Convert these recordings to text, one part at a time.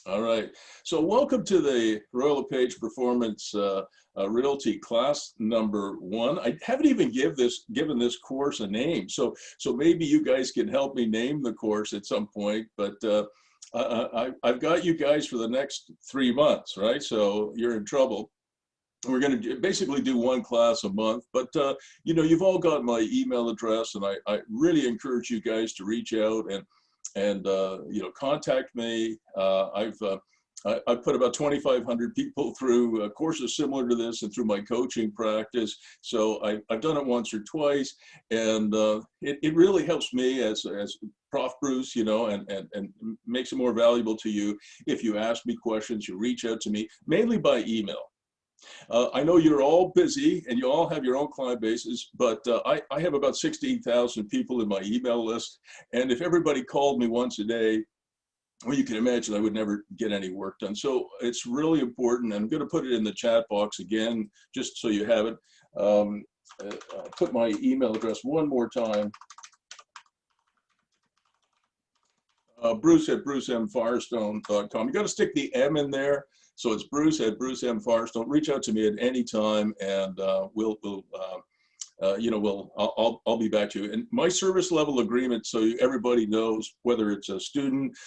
All right. So welcome to the Royal LePAGE Performance Realty class number 1. I haven't even given this course a name. So maybe you guys can help me name the course at some point. But I've got you guys for the next 3 months, right? So you're in trouble. We're going to basically do 1 class a month, but you know, you've all got my email address, and I really encourage you guys to reach out and you know, contact me. I've put about 2,500 people through courses similar to this and through my coaching practice. So I've done it once or twice, and it really helps me as Prof Bruce, you know, and makes it more valuable to you if you ask me questions, you reach out to me, mainly by email. I know you're all busy and you all have your own client bases, but I have about 16,000 people in my email list. And if everybody called me once a day, well, you can imagine I would never get any work done. So it's really important. I'm going to put it in the chat box again, just so you have it. I'll put my email address one more time. Bruce at brucemfirestone.com. You got to stick the M in there. So it's Bruce at brucemfirestone. Reach out to me at any time, and you know, I'll be back to you. And my service level agreement, so everybody knows whether it's a student,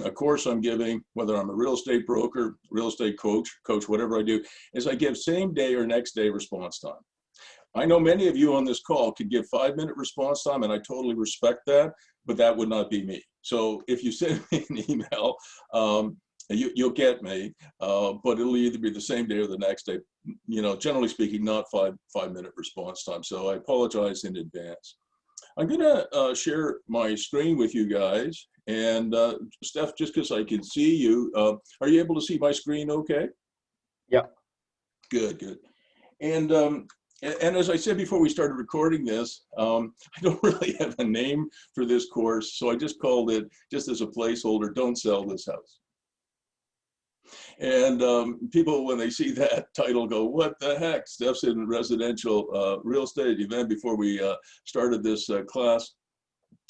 a course I'm giving, whether I'm a real estate broker, real estate coach, whatever I do, is I give same day or next day response time. I know many of you on this call could give 5-minute response time, and I totally respect that, but that would not be me. So if you send me an email, you'll get me, but it'll either be the same day or the next day. You know, generally speaking, not 5-minute response time. So I apologize in advance. I'm gonna share my screen with you guys. And Steph, just because I can see you, are you able to see my screen okay? Yeah. Good, good. And as I said before we started recording this, I don't really have a name for this course, so I just called it, just as a placeholder, Don't Sell This House. And people, when they see that title, go, what the heck? Steph's in residential real estate. Even before we started this class,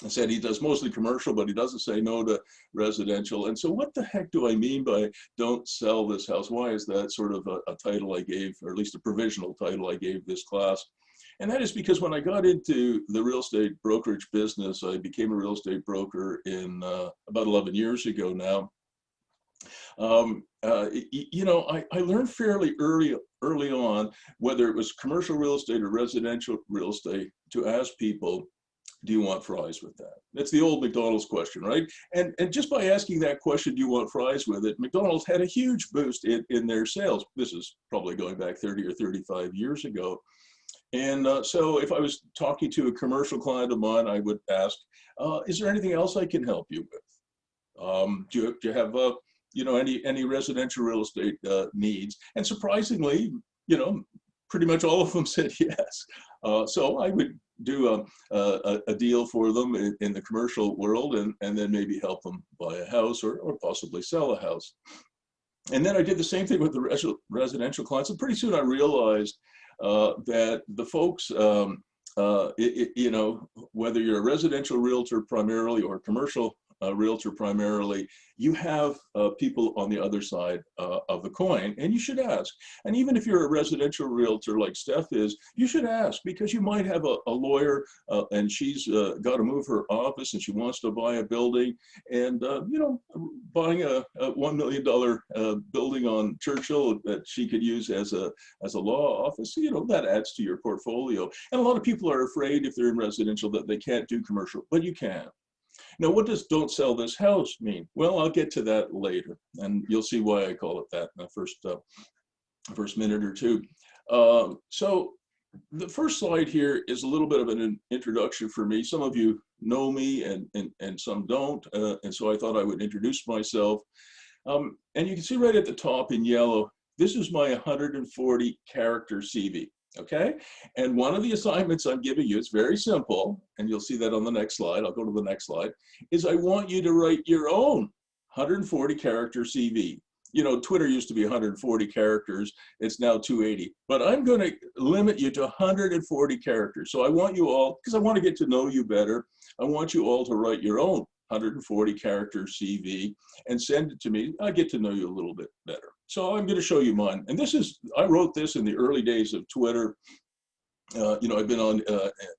I said he does mostly commercial, but he doesn't say no to residential. And so what the heck do I mean by don't sell this house? Why is that sort of a title I gave, or at least a provisional title I gave this class? And that is because when I got into the real estate brokerage business, I became a real estate broker in about 11 years ago now. You know, I learned fairly early on, whether it was commercial real estate or residential real estate, to ask people, do you want fries with that? That's the old McDonald's question, right? And just by asking that question, do you want fries with it, McDonald's had a huge boost in their sales. This is probably going back 30 or 35 years ago. And so if I was talking to a commercial client of mine, I would ask, is there anything else I can help you with? Do you have you know, any residential real estate needs? And surprisingly, you know, pretty much all of them said yes. So I would do a deal for them in the commercial world, and then maybe help them buy a house or possibly sell a house. And then I did the same thing with the residential clients. And pretty soon I realized that the folks, you know, whether you're a residential realtor primarily or a commercial realtor primarily, you have people on the other side of the coin, and you should ask. And even if you're a residential realtor like Steph is, you should ask, because you might have a lawyer and she's got to move her office and she wants to buy a building, and you know, buying a $1 million building on Churchill that she could use as a law office, you know, that adds to your portfolio. And a lot of people are afraid if they're in residential that they can't do commercial, but you can. Now, what does don't sell this house mean? Well, I'll get to that later, and you'll see why I call it that in the first minute or two. So the first slide here is a little bit of an introduction for me. Some of you know me and some don't, and so I thought I would introduce myself. And you can see right at the top in yellow, this is my 140 character CV. Okay, and one of the assignments I'm giving you, it's very simple, and you'll see that on the next slide. I'll go to the next slide, is I want you to write your own 140 character CV. You know, Twitter used to be 140 characters, it's now 280, but I'm going to limit you to 140 characters. So I want you all, because I want to get to know you better, I want you all to write your own 140 character CV and send it to me. I get to know you a little bit better. So I'm going to show you mine. And this is, I wrote this in the early days of Twitter. You know, I've been on,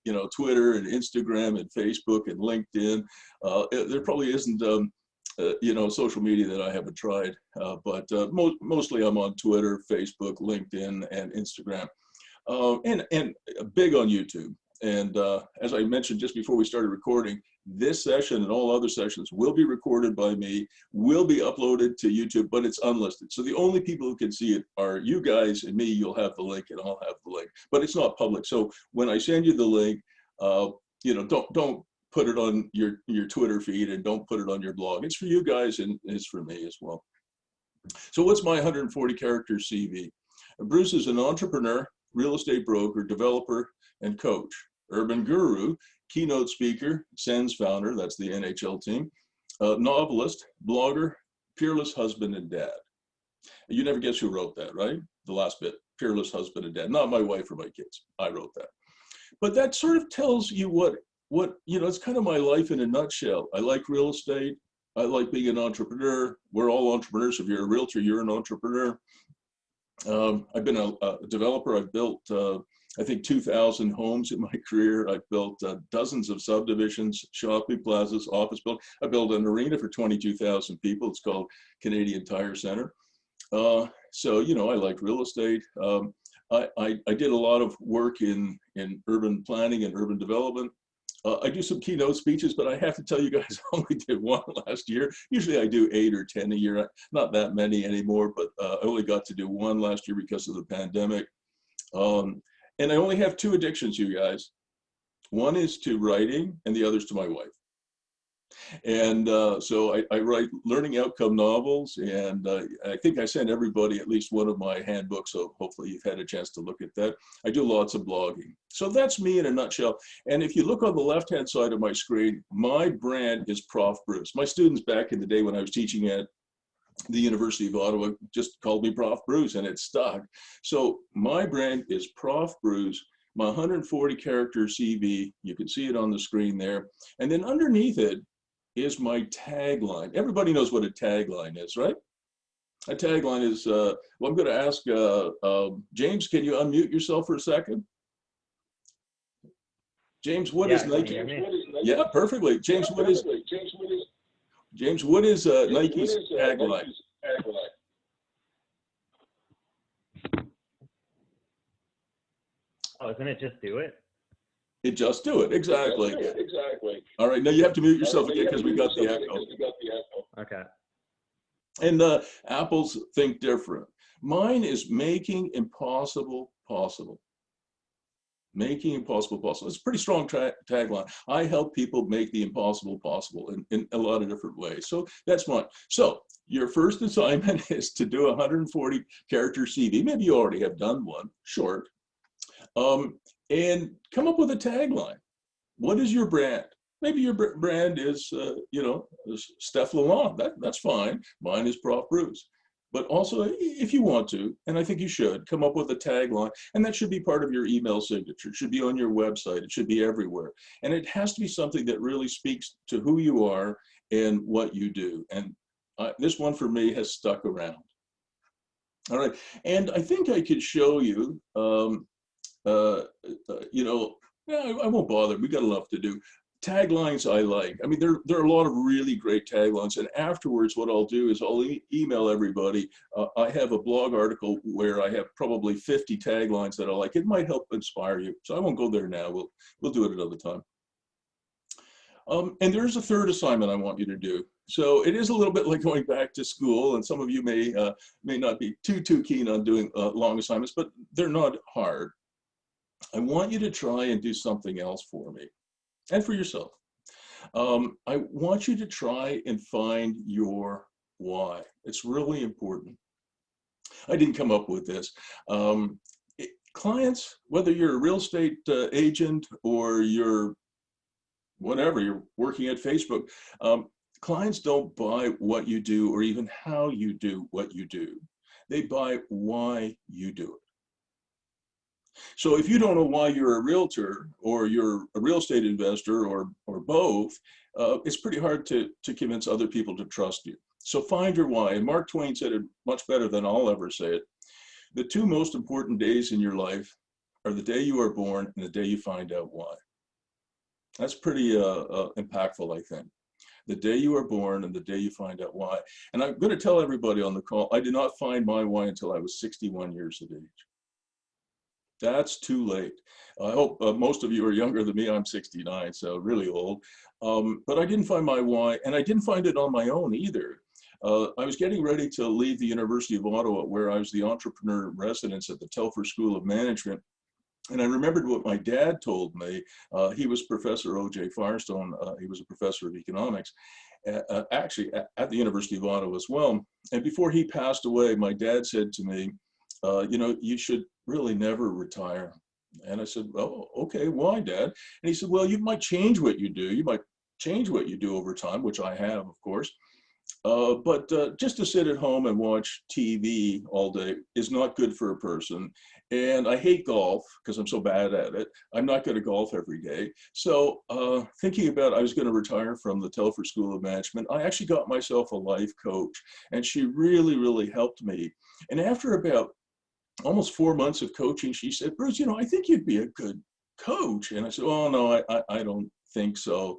you know, Twitter and Instagram and Facebook and LinkedIn. There probably isn't, you know, social media that I haven't tried, but mostly I'm on Twitter, Facebook, LinkedIn, and Instagram, and big on YouTube. And as I mentioned just before we started recording, this session and all other sessions will be recorded by me, will be uploaded to YouTube, but it's unlisted. So the only people who can see it are you guys and me. You'll have the link and I'll have the link, but it's not public. So when I send you the link, you know, don't put it on your Twitter feed and don't put it on your blog. It's for you guys and it's for me as well. So what's my 140 character CV? Bruce is an entrepreneur, real estate broker, developer, and coach, urban guru, keynote speaker, Sens founder, that's the NHL team, novelist, blogger, peerless husband and dad. You never guess who wrote that, right? The last bit, peerless husband and dad, not my wife or my kids. I wrote that. But that sort of tells you what, you know, it's kind of my life in a nutshell. I like real estate. I like being an entrepreneur. We're all entrepreneurs. If you're a realtor, you're an entrepreneur. I've been a developer. I've built, I think, 2,000 homes in my career. I've built dozens of subdivisions, shopping plazas, office buildings. I built an arena for 22,000 people. It's called Canadian Tire Center. So, you know, I like real estate. I did a lot of work in urban planning and urban development. I do some keynote speeches, but I have to tell you guys, I only did one last year. Usually I do 8 or 10 a year, not that many anymore, but I only got to do one last year because of the pandemic. And I only have 2 addictions, you guys. One is to writing and the other is to my wife. And so I write learning outcome novels, and I think I sent everybody at least one of my handbooks, so hopefully you've had a chance to look at that. I do lots of blogging. So that's me in a nutshell. And if you look on the left-hand side of my screen, my brand is Prof Bruce. My students back in the day when I was teaching at the University of Ottawa just called me Prof Bruce, and it stuck. So my brand is Prof Bruce. My 140 character CV, you can see it on the screen there. And then underneath it is my tagline. Everybody knows what a tagline is, right? A tagline is, well, I'm going to ask James, can you unmute yourself for a second? James, what is Nike? Yeah, perfectly. James, what is Nike's tagline? Oh, isn't it just do it? It just do it, exactly. Exactly. All right, now you have to mute yourself again because we got the echo. Okay. And apples think different. Mine is making impossible possible. Making impossible possible. It's a pretty strong tagline. I help people make the impossible possible in a lot of different ways. So that's mine. So your first assignment is to do a 140 character CV. Maybe you already have done one, short. And come up with a tagline. What is your brand? Maybe your brand is, you know, Steph Lalonde. That's fine. Mine is Prof Bruce. But also, if you want to, and I think you should, come up with a tagline, and that should be part of your email signature. It should be on your website. It should be everywhere. And it has to be something that really speaks to who you are and what you do. And this one for me has stuck around. All right. And I think I could show you, you know, I won't bother. We got enough to do. Taglines I like. I mean, there are a lot of really great taglines. And afterwards, what I'll do is I'll email everybody. I have a blog article where I have probably 50 taglines that I like. It might help inspire you. So I won't go there now. We'll do it another time. And there's a third assignment I want you to do. So it is a little bit like going back to school, and some of you may not be too keen on doing long assignments, but they're not hard. I want you to try and do something else for me and for yourself. I want you to try and find your why. It's really important. I didn't come up with this. Clients, whether you're a real estate agent or you're whatever, you're working at Facebook, clients don't buy what you do or even how you do what you do. They buy why you do it. So if you don't know why you're a realtor or you're a real estate investor or both, it's pretty hard to convince other people to trust you. So find your why. And Mark Twain said it much better than I'll ever say it. The two most important days in your life are the day you are born and the day you find out why. That's pretty impactful, I think. The day you are born and the day you find out why. And I'm going to tell everybody on the call, I did not find my why until I was 61 years of age. That's too late. I hope most of you are younger than me. I'm 69, so really old. But I didn't find my why, and I didn't find it on my own either. I was getting ready to leave the University of Ottawa, where I was the entrepreneur in residence at the Telfer School of Management. And I remembered what my dad told me. He was Professor O.J. Firestone. He was a professor of economics, actually at the University of Ottawa as well. And before he passed away, my dad said to me, you know, you should really never retire. And I said, oh, okay, why, Dad? And he said, well, you might change what you do. You might change what you do over time, which I have, of course. But just to sit at home and watch TV all day is not good for a person. And I hate golf because I'm so bad at it. I'm not going to golf every day. So thinking about I was going to retire from the Telfer School of Management, I actually got myself a life coach. And she really, really helped me. And after about almost 4 months of coaching, she said, Bruce, you know, I think you'd be a good coach. And I said, oh, no, I don't think so.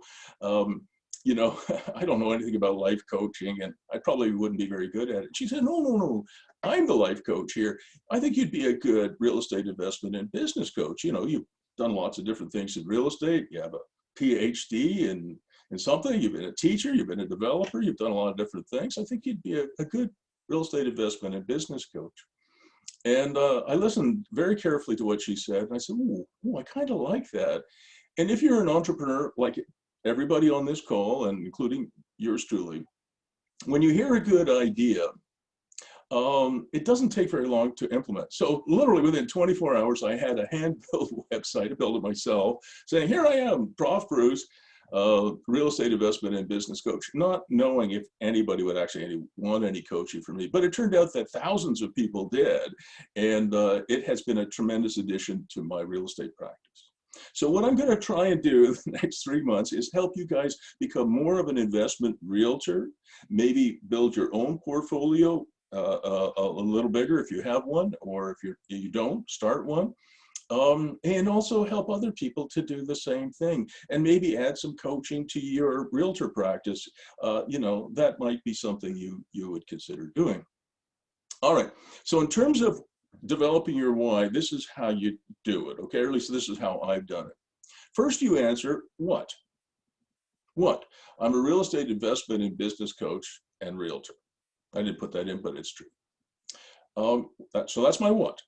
You know, I don't know anything about life coaching, and I probably wouldn't be very good at it. She said, no, no, no, I'm the life coach here. I think you'd be a good real estate investment and business coach. You know, you've done lots of different things in real estate. You have a PhD in something. You've been a teacher. You've been a developer. You've done a lot of different things. I think you'd be a good real estate investment and business coach. And I listened very carefully to what she said. And I said, ooh, I kind of like that. And if you're an entrepreneur, like everybody on this call, and including yours truly, when you hear a good idea, it doesn't take very long to implement. So literally within 24 hours, I had a hand-built website. I built it myself, saying, here I am, Prof Bruce, real estate investment and business coach, not knowing if anybody would actually want any coaching from me. But it turned out that thousands of people did. And it has been a tremendous addition to my real estate practice. So what I'm going to try and do the next 3 months is help you guys become more of an investment realtor, maybe build your own portfolio a little bigger if you have one, or if you don't, start one. And also help other people to do the same thing, and maybe add some coaching to your realtor practice. You know, that might be something you would consider doing. All right, so in terms of developing your why, this is how you do it, okay? Or at least this is how I've done it. First, you answer what? What? I'm a real estate investment and business coach and realtor. I didn't put that in, but it's true. So that's my what.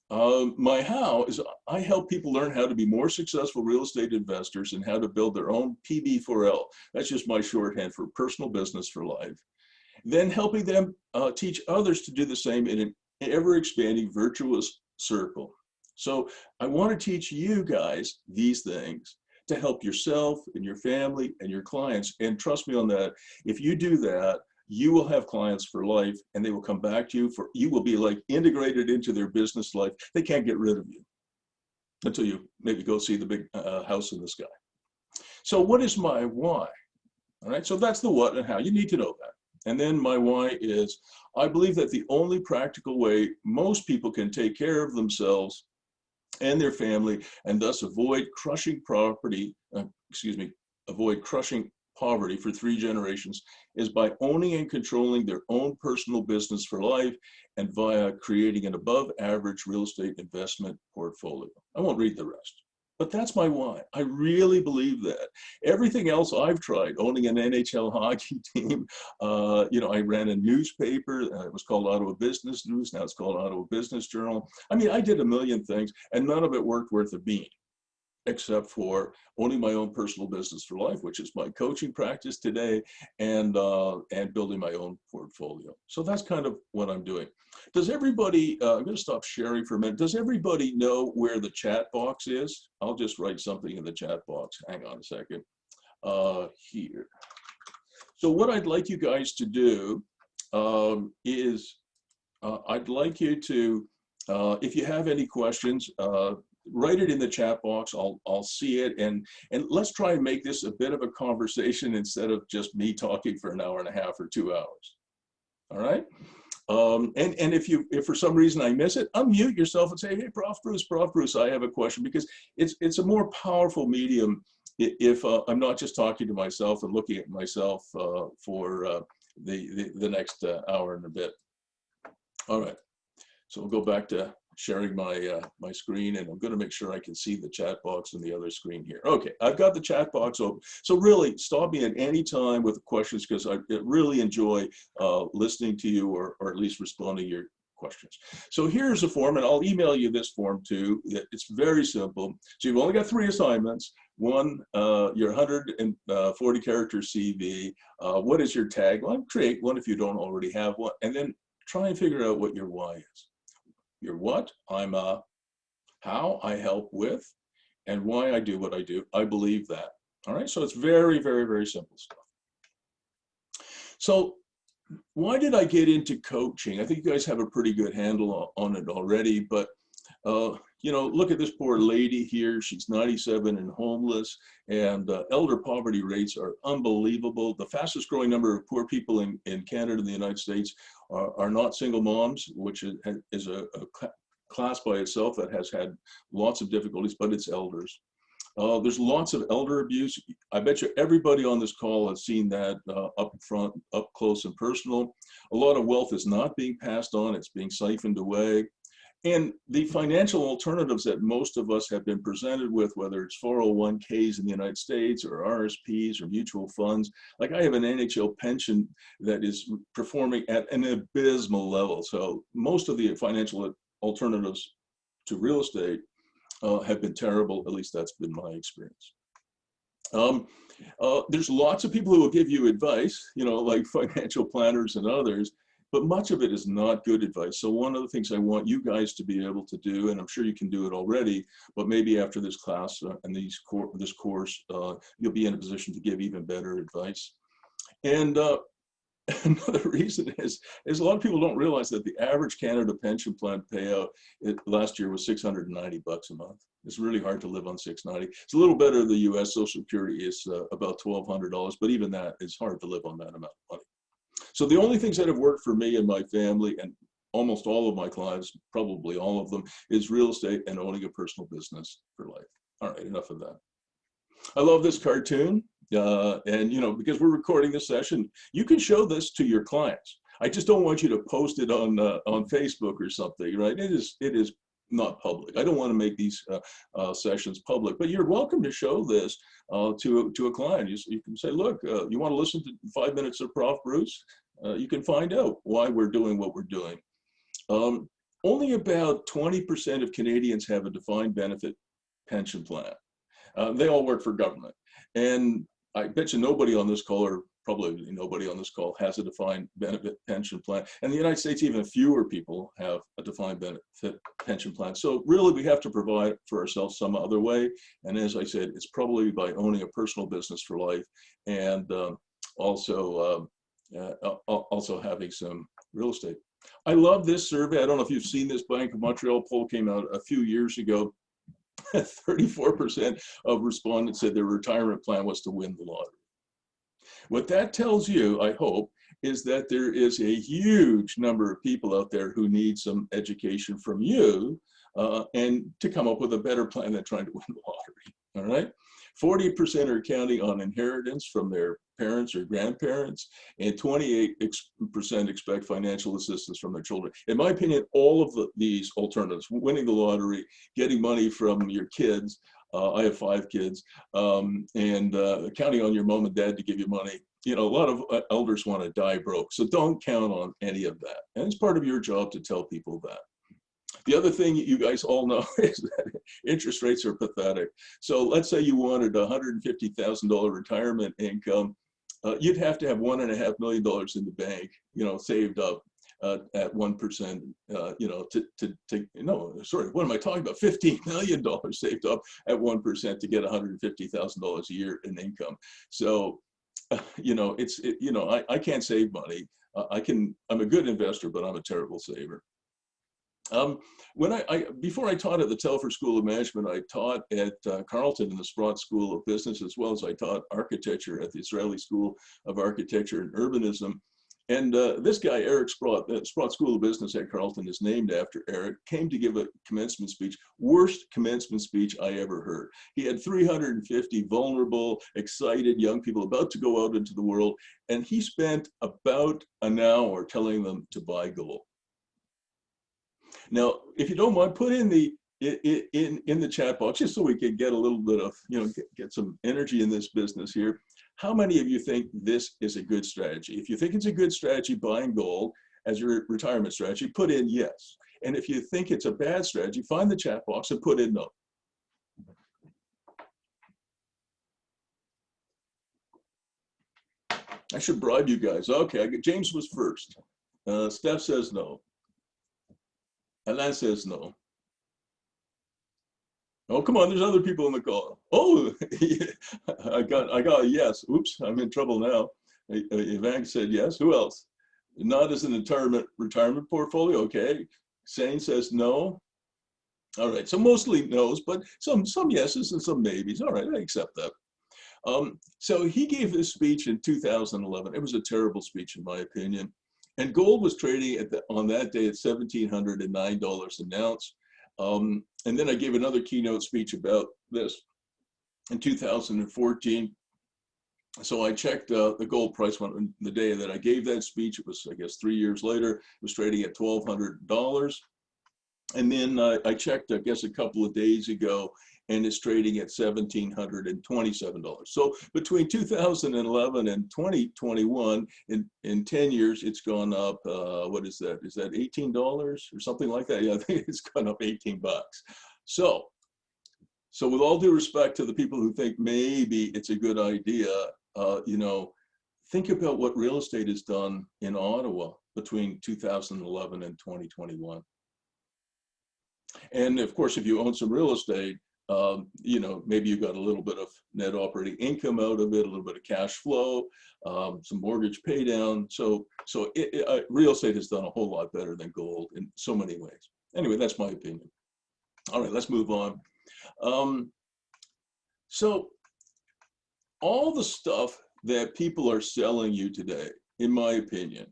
My how is I help people learn how to be more successful real estate investors and how to build their own PB4L. That's just my shorthand for personal business for life. Then helping them teach others to do the same in an ever-expanding virtuous circle. So I want to teach you guys these things to help yourself and your family and your clients. And trust me on that, if you do that, you will have clients for life, and they will come back to you. You will be like integrated into their business life. They can't get rid of you until you maybe go see the big house in the sky. So what is my why? All right, so that's the what and how. You need to know that. And then my why is, I believe that the only practical way most people can take care of themselves and their family, and thus avoid crushing poverty for 3 generations, is by owning and controlling their own personal business for life, and via creating an above average real estate investment portfolio. I won't read the rest, but that's my why. I really believe that. Everything else I've tried, owning an NHL hockey team, you know, I ran a newspaper, it was called Ottawa Business News, now it's called Ottawa Business Journal. I mean, I did a million things, and none of it worked worth a bean, except for owning my own personal business for life, which is my coaching practice today, and building my own portfolio. So that's kind of what I'm doing. Does everybody, I'm going to stop sharing for a minute. Does everybody know where the chat box is? I'll just write something in the chat box. Hang on a second. Here. So what I'd like you guys to do is I'd like you to If you have any questions, write it in the chat box. I'll see it, and let's try and make this a bit of a conversation instead of just me talking for an hour and a half or 2 hours. All right. And if for some reason I miss it, unmute yourself and say, hey, Prof Bruce, I have a question, because it's a more powerful medium if I'm not just talking to myself and looking at myself for the next hour and a bit. All right. So we'll go back to sharing my my screen, and I'm going to make sure I can see the chat box on the other screen here. Okay, I've got the chat box open. So really, stop me at any time with questions, because I really enjoy listening to you, or at least responding to your questions. So here's a form, and I'll email you this form too. It's very simple. So you've only got 3 assignments. One, your 140 character CV. What is your tagline? Create one if you don't already have one, and then try and figure out what your why is. Your what, I'm a, how I help with, and why I do what I do. I believe that. All right, so it's very, very, very simple stuff. So why did I get into coaching? I think you guys have a pretty good handle on it already, but you know, look at this poor lady here. She's 97 and homeless, and elder poverty rates are unbelievable. The fastest growing number of poor people in Canada and the United States are not single moms, which is a class by itself that has had lots of difficulties, but it's elders. There's lots of elder abuse. I bet you everybody on this call has seen that up front, up close and personal. A lot of wealth is not being passed on, it's being siphoned away. And the financial alternatives that most of us have been presented with, whether it's 401ks in the United States or RSPs or mutual funds, like I have an NHL pension that is performing at an abysmal level. So most of the financial alternatives to real estate have been terrible. At least that's been my experience. There's lots of people who will give you advice, you know, like financial planners and others, but much of it is not good advice. So one of the things I want you guys to be able to do, and I'm sure you can do it already, but maybe after this class and this course, you'll be in a position to give even better advice. And another reason is a lot of people don't realize that the average Canada pension plan payout last year was $690 a month. It's really hard to live on $690. It's a little better than the U.S. Social Security is about $1,200, but even that is hard to live on that amount of money. So the only things that have worked for me and my family, and almost all of my clients, probably all of them, is real estate and owning a personal business for life. All right, enough of that. I love this cartoon, and you know, because we're recording this session, you can show this to your clients. I just don't want you to post it on Facebook or something, right? It is not public. I don't want to make these sessions public, but you're welcome to show this to a client. You can say, look, you want to listen to 5 minutes of Prof Bruce? You can find out why we're doing what we're doing. Only about 20% of Canadians have a defined benefit pension plan. They all work for government. And I bet you nobody on this call, or probably nobody on this call, has a defined benefit pension plan. And in the United States, even fewer people have a defined benefit pension plan. So really, we have to provide for ourselves some other way. And as I said, it's probably by owning a personal business for life, and also having some real estate. I love this survey. I don't know if you've seen this. Bank of Montreal poll came out a few years ago. 34% of respondents said their retirement plan was to win the lottery. What that tells you, I hope, is that there is a huge number of people out there who need some education from you and to come up with a better plan than trying to win the lottery. All right. 40% are counting on inheritance from their parents or grandparents, and 28% expect financial assistance from their children. In my opinion, all of these alternatives, winning the lottery, getting money from your kids, I have 5 kids, and counting on your mom and dad to give you money. You know, a lot of elders want to die broke, so don't count on any of that. And it's part of your job to tell people that. The other thing you guys all know is that interest rates are pathetic. So let's say you wanted $150,000 retirement income. You'd have to have $1.5 million in the bank, you know, saved up at 1%, you know, no, sorry, what am I talking about? $15 million saved up at 1% to get $150,000 a year in income. So, you know, you know, I can't save money. I'm a good investor, but I'm a terrible saver. When before I taught at the Telfer School of Management, I taught at Carleton in the Sprott School of Business, as well as I taught architecture at the Israeli School of Architecture and Urbanism. And this guy, Eric Sprott, the Sprott School of Business at Carleton is named after Eric, came to give a commencement speech, worst commencement speech I ever heard. He had 350 vulnerable, excited young people about to go out into the world, and he spent about an hour telling them to buy gold. Now, if you don't mind, put in the chat box, just so we can get a little bit of, get some energy in this business here. How many of you think this is a good strategy? If you think it's a good strategy, buying gold as your retirement strategy, put in yes. And if you think it's a bad strategy, find the chat box and put in no. I should bribe you guys. Okay, James was first. Steph says no. Alain says no. Oh, come on, there's other people in the call. Oh, I got a yes. Oops, I'm in trouble now. Ivan said yes. Who else? Not as an retirement portfolio. Okay. Sane says no. All right, so mostly no's, but some yeses and some maybes. All right, I accept that. So he gave this speech in 2011. It was a terrible speech, in my opinion. And gold was trading on that day at $1,709 an ounce. And then I gave another keynote speech about this in 2014. So I checked the gold price on the day that I gave that speech. It was, I guess, 3 years later. It was trading at $1,200. And then I checked, I guess, a couple of days ago, and it's trading at $1,727. So between 2011 and 2021, in 10 years, it's gone up, what is that? Is that $18 or something like that? Yeah, I think it's gone up 18 bucks. So with all due respect to the people who think maybe it's a good idea, think about what real estate has done in Ottawa between 2011 and 2021. And of course, if you own some real estate, maybe you got a little bit of net operating income out of it, a little bit of cash flow, some mortgage pay down. So real estate has done a whole lot better than gold in so many ways. Anyway, that's my opinion. All right, let's move on. So all the stuff that people are selling you today, in my opinion,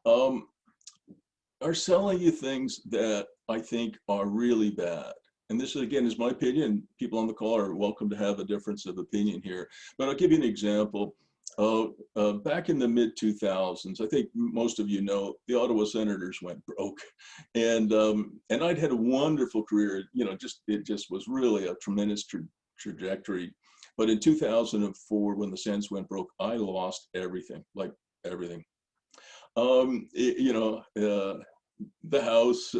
are selling you things that I think are really bad. And this, again, is my opinion. People on the call are welcome to have a difference of opinion here. But I'll give you an example. Back in the mid-2000s, I think most of you know, the Ottawa Senators went broke. And I'd had a wonderful career. It just was really a tremendous trajectory. But in 2004, when the Sens went broke, I lost everything, like everything. The house,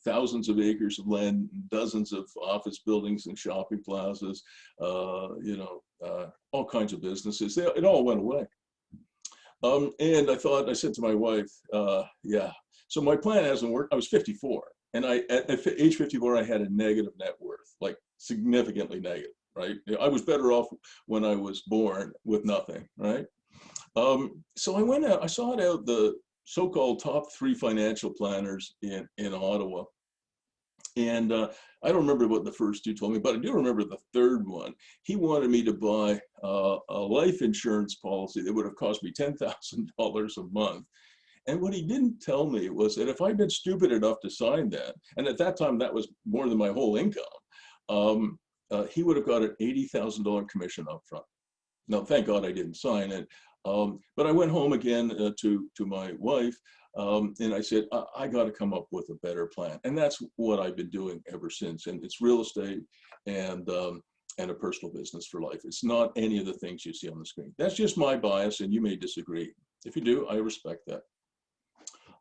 thousands of acres of land, dozens of office buildings and shopping plazas, all kinds of businesses. It all went away. And I said to my wife, yeah, so my plan hasn't worked. I was 54. And at age 54, I had a negative net worth, like significantly negative, right? I was better off when I was born with nothing, right? So I went out, I sought out the so-called top 3 financial planners in Ottawa. And I don't remember what the first 2 told me, but I do remember the third one. He wanted me to buy a life insurance policy that would have cost me $10,000 a month. And what he didn't tell me was that if I'd been stupid enough to sign that, and at that time that was more than my whole income, he would have got an $80,000 commission up front. Now, thank God I didn't sign it. But I went home again to my wife, and I said, I got to come up with a better plan. And that's what I've been doing ever since. And it's real estate and a personal business for life. It's not any of the things you see on the screen. That's just my bias, and you may disagree. If you do, I respect that.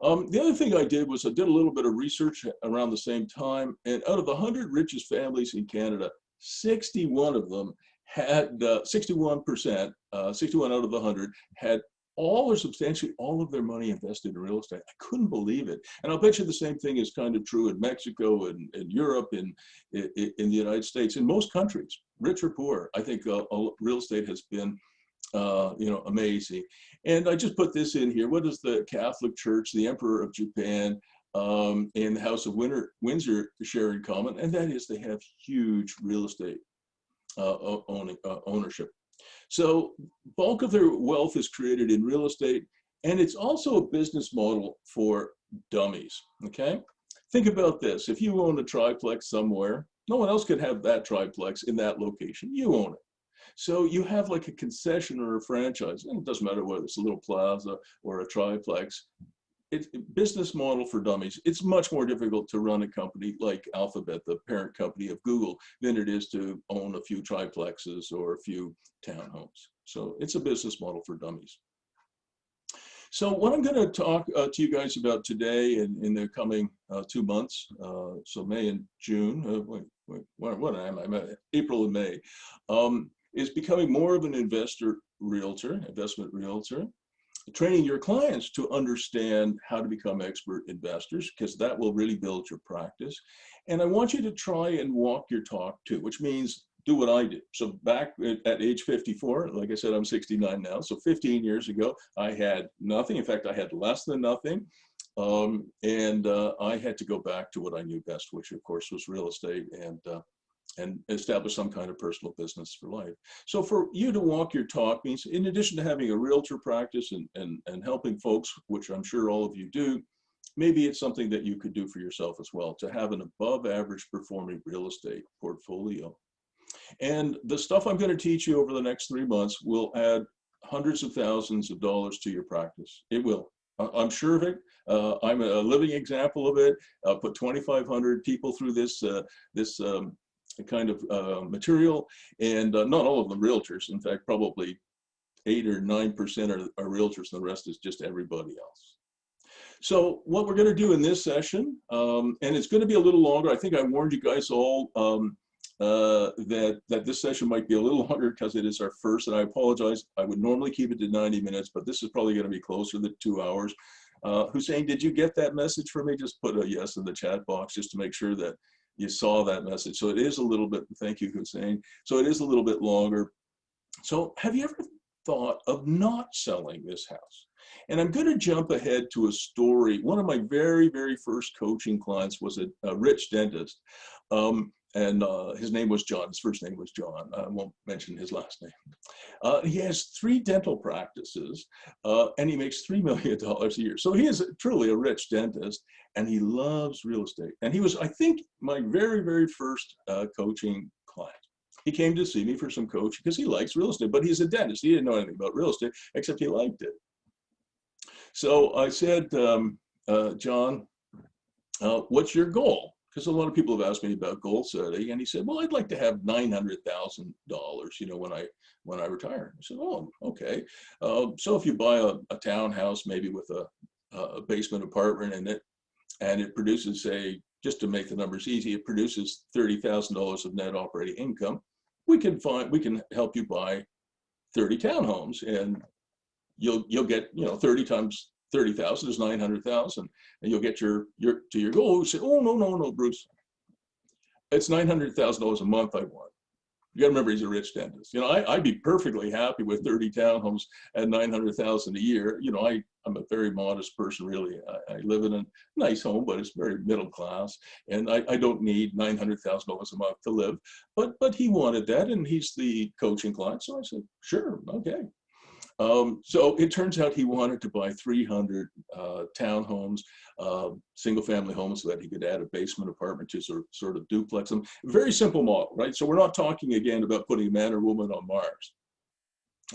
The other thing I did was I did a little bit of research around the same time. And out of the 100 richest families in Canada, 61 of them had 61%, 61 out of the 100 had all or substantially all of their money invested in real estate. I couldn't believe it. And I'll bet you the same thing is kind of true in Mexico and Europe, in the United States, in most countries, rich or poor. I think real estate has been amazing. And I just put this in here. What does the Catholic Church, the Emperor of Japan, and the House of Windsor share in common, and that is they have huge real estate ownership. So bulk of their wealth is created in real estate, and it's also a business model for dummies, okay? Think about this. If you own a triplex somewhere, no one else could have that triplex in that location. You own it. So you have like a concession or a franchise, and it doesn't matter whether it's a little plaza or a triplex. It's a business model for dummies. It's much more difficult to run a company like Alphabet, the parent company of Google, than it is to own a few triplexes or a few townhomes. So it's a business model for dummies. So what I'm going to talk to you guys about today and in the coming 2 months, so May and June, what am I? April and May, is becoming more of an investment realtor, training your clients to understand how to become expert investors, because that will really build your practice. And I want you to try and walk your talk too, which means do what I did. So back at age 54, like I said, I'm 69 now. So 15 years ago, I had nothing. In fact, I had less than nothing. I had to go back to what I knew best, which of course was real estate, and establish some kind of personal business for life. So for you to walk your talk means, in addition to having a realtor practice and helping folks, which I'm sure all of you do, maybe it's something that you could do for yourself as well, to have an above average performing real estate portfolio. And the stuff I'm going to teach you over the next 3 months will add hundreds of thousands of dollars to your practice. It will. I'm sure of it. I'm a living example of it. I'll put 2,500 people through this kind of material, and not all of them realtors. In fact, probably 8 or 9% are realtors, and the rest is just everybody else. So what we're going to do in this session, and it's going to be a little longer. I think I warned you guys all that this session might be a little longer because it is our first, and I apologize. I would normally keep it to 90 minutes, but this is probably going to be closer to 2 hours. Hussein, did you get that message from me? Just put a yes in the chat box just to make sure that you saw that message. So it is a little bit, thank you, Hussein. So it is a little bit longer. So have you ever thought of not selling this house? And I'm going to jump ahead to a story. One of my very, very first coaching clients was a rich dentist. His name was John. His first name was John. I won't mention his last name. He has 3 dental practices, and he makes $3 million a year. So he is truly a rich dentist, and he loves real estate. And he was, I think, my very, very first coaching client. He came to see me for some coaching because he likes real estate, but he's a dentist. He didn't know anything about real estate, except he liked it. So I said, John, what's your goal? Because a lot of people have asked me about goal setting, and he said, well, I'd like to have $900,000, when I retire. I said, oh, okay. So if you buy a townhouse, maybe with a basement apartment in it, and it produces, say, just to make the numbers easy, it produces $30,000 of net operating income, we can help you buy 30 townhomes, and you'll get, 30 times 30,000 is 900,000, and you'll get to your goal. You say, oh, no, Bruce, it's $900,000 a month I want. You got to remember, he's a rich dentist. I'd be perfectly happy with 30 townhomes at $900,000 a year. I'm a very modest person, really. I live in a nice home, but it's very middle class, and I don't need $900,000 a month to live. But he wanted that, and he's the coaching client, so I said, sure, okay. So it turns out he wanted to buy 300 townhomes, single-family homes, so that he could add a basement apartment to sort of duplex them. Very simple model, right? So we're not talking again about putting a man or woman on Mars.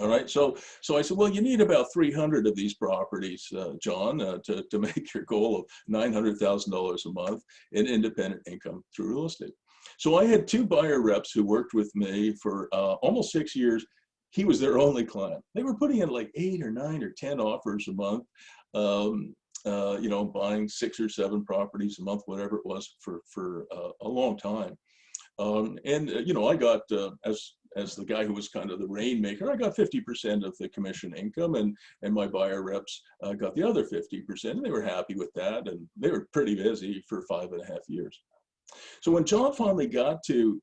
All right, so I said, well, you need about 300 of these properties, John, to make your goal of $900,000 a month in independent income through real estate. So I had 2 buyer reps who worked with me for almost 6 years. He was their only client. They were putting in like 8 or 9 or 10 offers a month, buying 6 or 7 properties a month, whatever it was, for a long time. I got, as the guy who was kind of the rainmaker, I got 50% of the commission income, and my buyer reps got the other 50%, and they were happy with that, and they were pretty busy for 5.5 years. So when John finally got to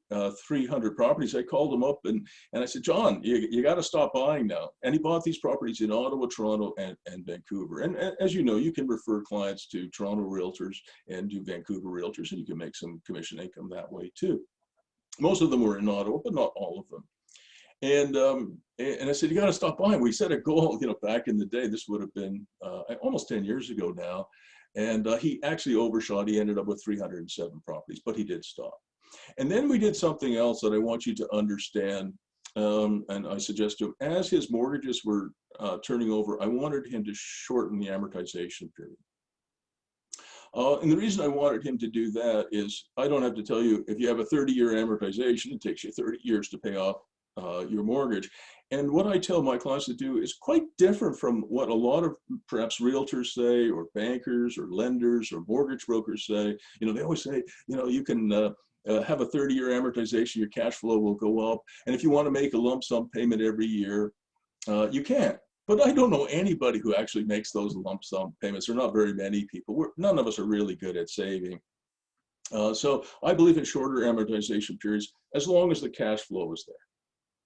300 properties, I called him up and I said, John, you got to stop buying now. And he bought these properties in Ottawa, Toronto, and Vancouver. And as you know, you can refer clients to Toronto realtors and do Vancouver realtors, and you can make some commission income that way too. Most of them were in Ottawa, but not all of them. And I said, you got to stop buying. We set a goal, back in the day. This would have been almost 10 years ago now. And he actually overshot. He ended up with 307 properties, but he did stop. And then we did something else that I want you to understand. And I suggest to him, as his mortgages were turning over, I wanted him to shorten the amortization period. And the reason I wanted him to do that is I don't have to tell you, if you have a 30-year amortization, it takes you 30 years to pay off your mortgage. And what I tell my clients to do is quite different from what a lot of perhaps realtors say, or bankers, or lenders, or mortgage brokers say. They always say, you can have a 30-year amortization, your cash flow will go up. And if you want to make a lump sum payment every year, you can. But I don't know anybody who actually makes those lump sum payments. There are not very many people. None of us are really good at saving. So I believe in shorter amortization periods as long as the cash flow is there.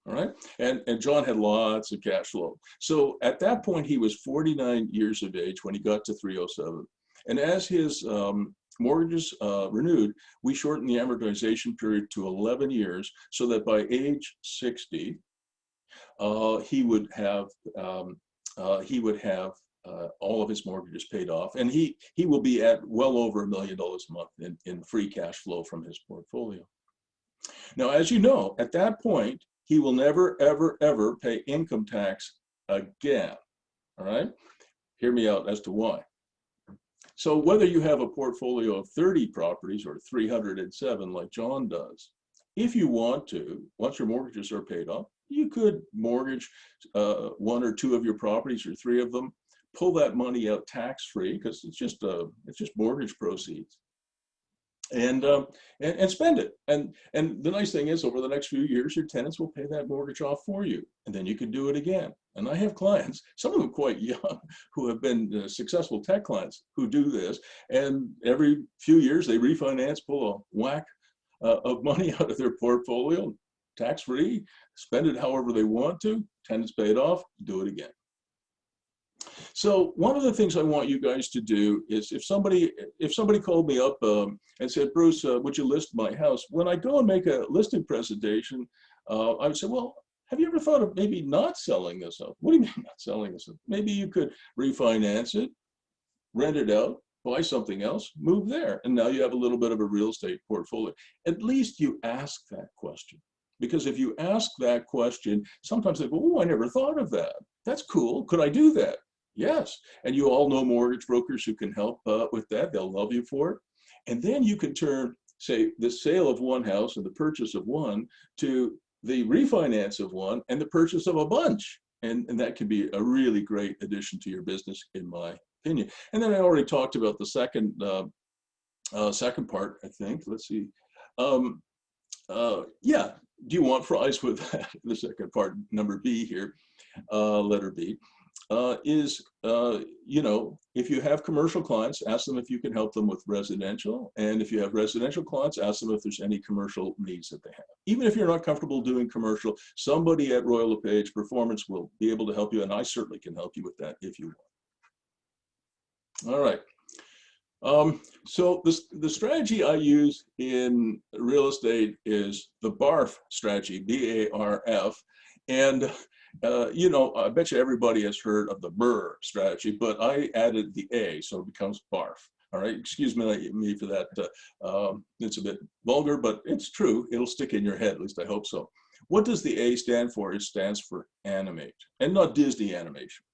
All right. And John had lots of cash flow. So at that point, he was 49 years of age when he got to 307. And as his mortgages renewed, we shortened the amortization period to 11 years so that by age 60, he would have all of his mortgages paid off. And he will be at well over $1 million a month in free cash flow from his portfolio. Now, as you know, at that point, he will never, ever, ever pay income tax again. All right? Hear me out as to why. So whether you have a portfolio of 30 properties or 307 like John does, if you want to, once your mortgages are paid off, you could mortgage one or two of your properties or three of them, pull that money out tax-free because it's just mortgage proceeds. And spend it. And the nice thing is, over the next few years, your tenants will pay that mortgage off for you, and then you can do it again. And I have clients, some of them quite young, who have been successful tech clients who do this. And every few years, they refinance, pull a whack of money out of their portfolio, tax-free, spend it however they want to, tenants pay it off, do it again. So one of the things I want you guys to do is, if somebody called me up and said, Bruce, would you list my house? When I go and make a listing presentation, I would say, well, have you ever thought of maybe not selling this house? What do you mean not selling this house? Maybe you could refinance it, rent it out, buy something else, move there. And now you have a little bit of a real estate portfolio. At least you ask that question. Because if you ask that question, sometimes they go, oh, I never thought of that. That's cool. Could I do that? Yes. And you all know mortgage brokers who can help with that. They'll love you for it. And then you can turn, say, the sale of one house and the purchase of one to the refinance of one and the purchase of a bunch. And that can be a really great addition to your business, in my opinion. And then I already talked about the second part, I think. Let's see. Yeah. Do you want fries with that? The second part, number B here, letter B. Is, if you have commercial clients, ask them if you can help them with residential. And if you have residential clients, ask them if there's any commercial needs that they have. Even if you're not comfortable doing commercial, somebody at Royal LePAGE Performance will be able to help you. And I certainly can help you with that if you want. All right. So the strategy I use in real estate is the BARF strategy, B-A-R-F. And I bet you everybody has heard of the BRRR strategy, but I added the A, so it becomes BARF. All right, excuse me for that. It's a bit vulgar, but it's true. It'll stick in your head, at least I hope so. What does the A stand for? It stands for animate, and not Disney animation.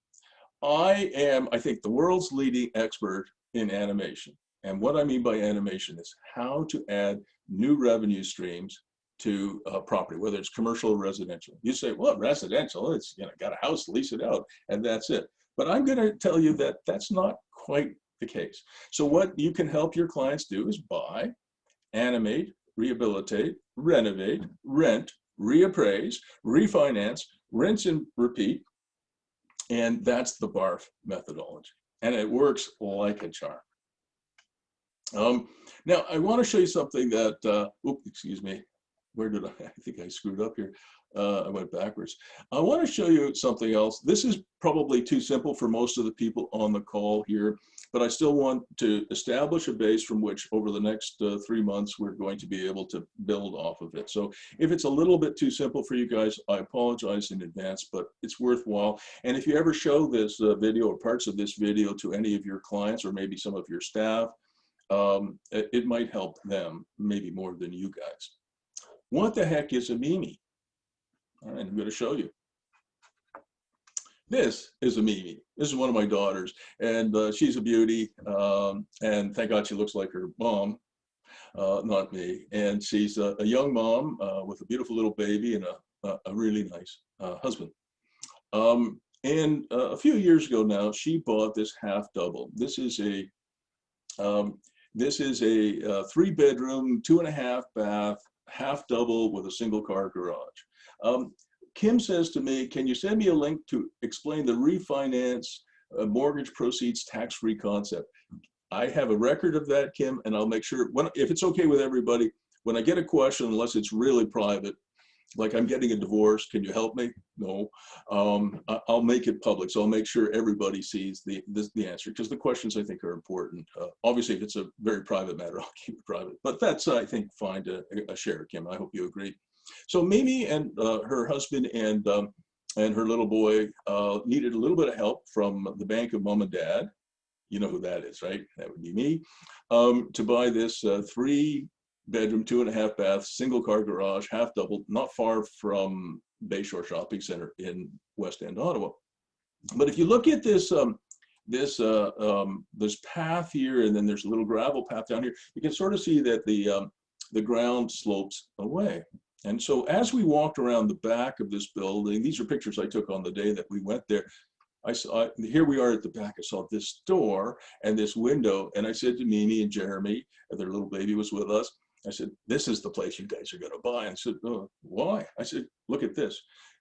I am, I think, the world's leading expert in animation. And what I mean by animation is how to add new revenue streams to property, whether it's commercial or residential. You say, well, residential, it's, got a house, lease it out, and that's it. But I'm going to tell you that that's not quite the case. So what you can help your clients do is buy, animate, rehabilitate, renovate, rent, reappraise, refinance, rinse and repeat. And that's the BARF methodology. And it works like a charm. Now, I want to show you something that, oops, excuse me. Where did I think I screwed up here. I went backwards. I want to show you something else. This is probably too simple for most of the people on the call here, but I still want to establish a base from which over the next 3 months, we're going to be able to build off of it. So if it's a little bit too simple for you guys, I apologize in advance, but it's worthwhile. And if you ever show this video or parts of this video to any of your clients or maybe some of your staff, it might help them maybe more than you guys. What the heck is a Mimi? All right, I'm going to show you. This is a Mimi. This is one of my daughters, and she's a beauty, and thank God she looks like her mom, not me. And she's a young mom with a beautiful little baby and a really nice husband. And a few years ago now, she bought this half double. This is a 3-bedroom, 2.5 bath, half double with a single car garage. Kim says to me, can you send me a link to explain the refinance mortgage proceeds tax-free concept? I have a record of that, Kim, and I'll make sure, if it's okay with everybody, when I get a question, unless it's really private, like I'm getting a divorce, can you help me? No, I'll make it public. So I'll make sure everybody sees the answer, because the questions I think are important. Obviously, if it's a very private matter, I'll keep it private, but that's, I think, fine to share, Kim. I hope you agree. So Mimi and her husband and her little boy needed a little bit of help from the bank of mom and dad. You know who that is, right? That would be me, to buy this 3-bedroom, 2.5 bath, single car garage, half double, not far from Bayshore Shopping Center in West End, Ottawa. But if you look at this, this path here, and then there's a little gravel path down here, you can sort of see that the ground slopes away. And so as we walked around the back of this building, these are pictures I took on the day that we went there. I saw, here we are at the back. I saw this door and this window, and I said to Mimi and Jeremy, and their little baby was with us, I said, this is the place you guys are going to buy. And I said, oh, why? I said, look at this.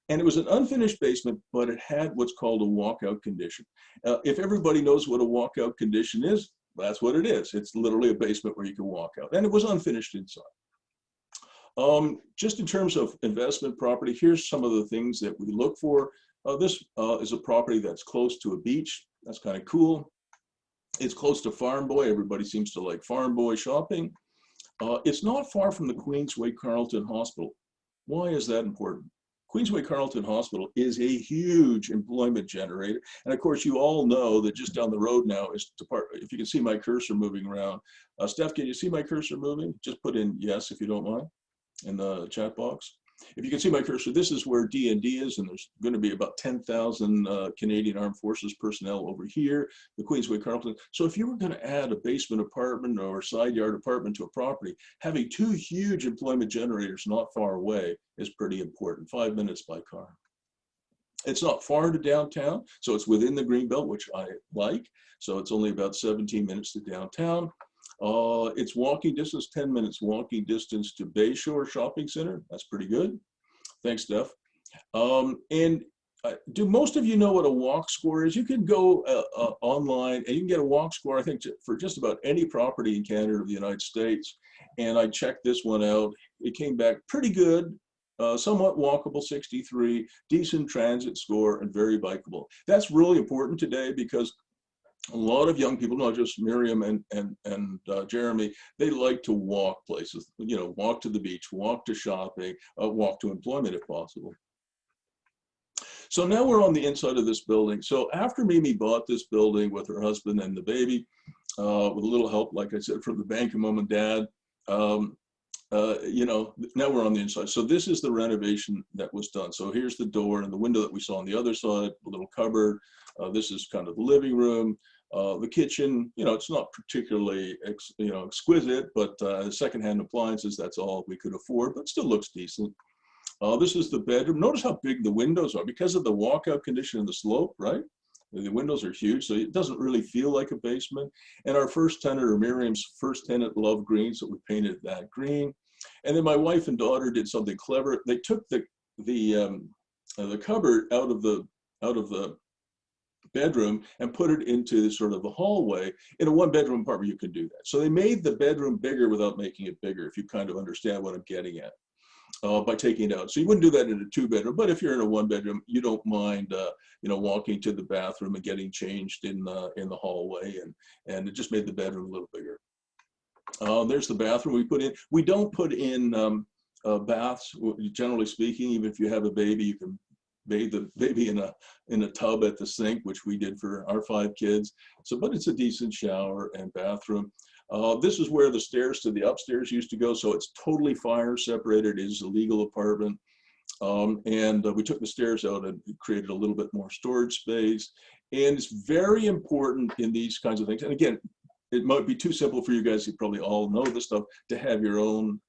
And it was an unfinished basement, but it had what's called a walkout condition. If everybody knows what a walkout condition is, that's what it is. It's literally a basement where you can walk out. And it was unfinished inside. Just in terms of investment property, here's some of the things that we look for. This is a property that's close to a beach. That's kind of cool. It's close to Farm Boy. Everybody seems to like Farm Boy shopping. It's not far from the Queensway Carleton Hospital. Why is that important? Queensway Carleton Hospital is a huge employment generator. And of course, you all know that just down the road now is if you can see my cursor moving around. Steph, can you see my cursor moving? Just put in yes, if you don't mind, in the chat box. If you can see my cursor, this is where D&D is, and there's going to be about 10,000 Canadian Armed Forces personnel over here, the Queensway Carleton. So if you were going to add a basement apartment or side yard apartment to a property, having 2 huge employment generators not far away is pretty important, 5 minutes by car. It's not far to downtown, so it's within the Greenbelt, which I like. So it's only about 17 minutes to downtown. It's walking distance, 10 minutes walking distance to Bayshore Shopping Center. That's pretty good. Thanks, Steph. Do most of you know what a walk score is? You can go online and you can get a walk score, I think, for just about any property in Canada or the United States. And I checked this one out. It came back pretty good, somewhat walkable, 63, decent transit score, and very bikeable. That's really important today because a lot of young people, not just Miriam and Jeremy, they like to walk places, you know, walk to the beach, walk to shopping, walk to employment if possible. So now we're on the inside of this building. So after Mimi bought this building with her husband and the baby, with a little help, like I said, from the bank of mom and dad, you know, now we're on the inside. So this is the renovation that was done. So here's the door and the window that we saw on the other side, a little cupboard. This is kind of the living room. The kitchen, you know, it's not particularly, exquisite, but secondhand appliances, that's all we could afford, but still looks decent. This is the bedroom. Notice how big the windows are because of the walkout condition and the slope, right? The windows are huge, so it doesn't really feel like a basement. And our first tenant, or Miriam's first tenant, loved green, so we painted that green. And then my wife and daughter did something clever. They took the cupboard out of the bedroom and put it into sort of the hallway. In a one-bedroom apartment, you can do that. So they made the bedroom bigger without making it bigger, if you kind of understand what I'm getting at, by taking it out. So you wouldn't do that in a two-bedroom, but if you're in a one-bedroom, you don't mind, walking to the bathroom and getting changed in the hallway, and it just made the bedroom a little bigger. There's the bathroom we put in. We don't put in baths, generally speaking. Even if you have a baby, you can bathe the baby in a tub at the sink, which we did for our 5 kids. So, but it's a decent shower and bathroom. This is where the stairs to the upstairs used to go. So it's totally fire separated. It is a legal apartment. We took the stairs out and created a little bit more storage space. And it's very important in these kinds of things. And again, it might be too simple for you guys, you probably all know this stuff, to have your own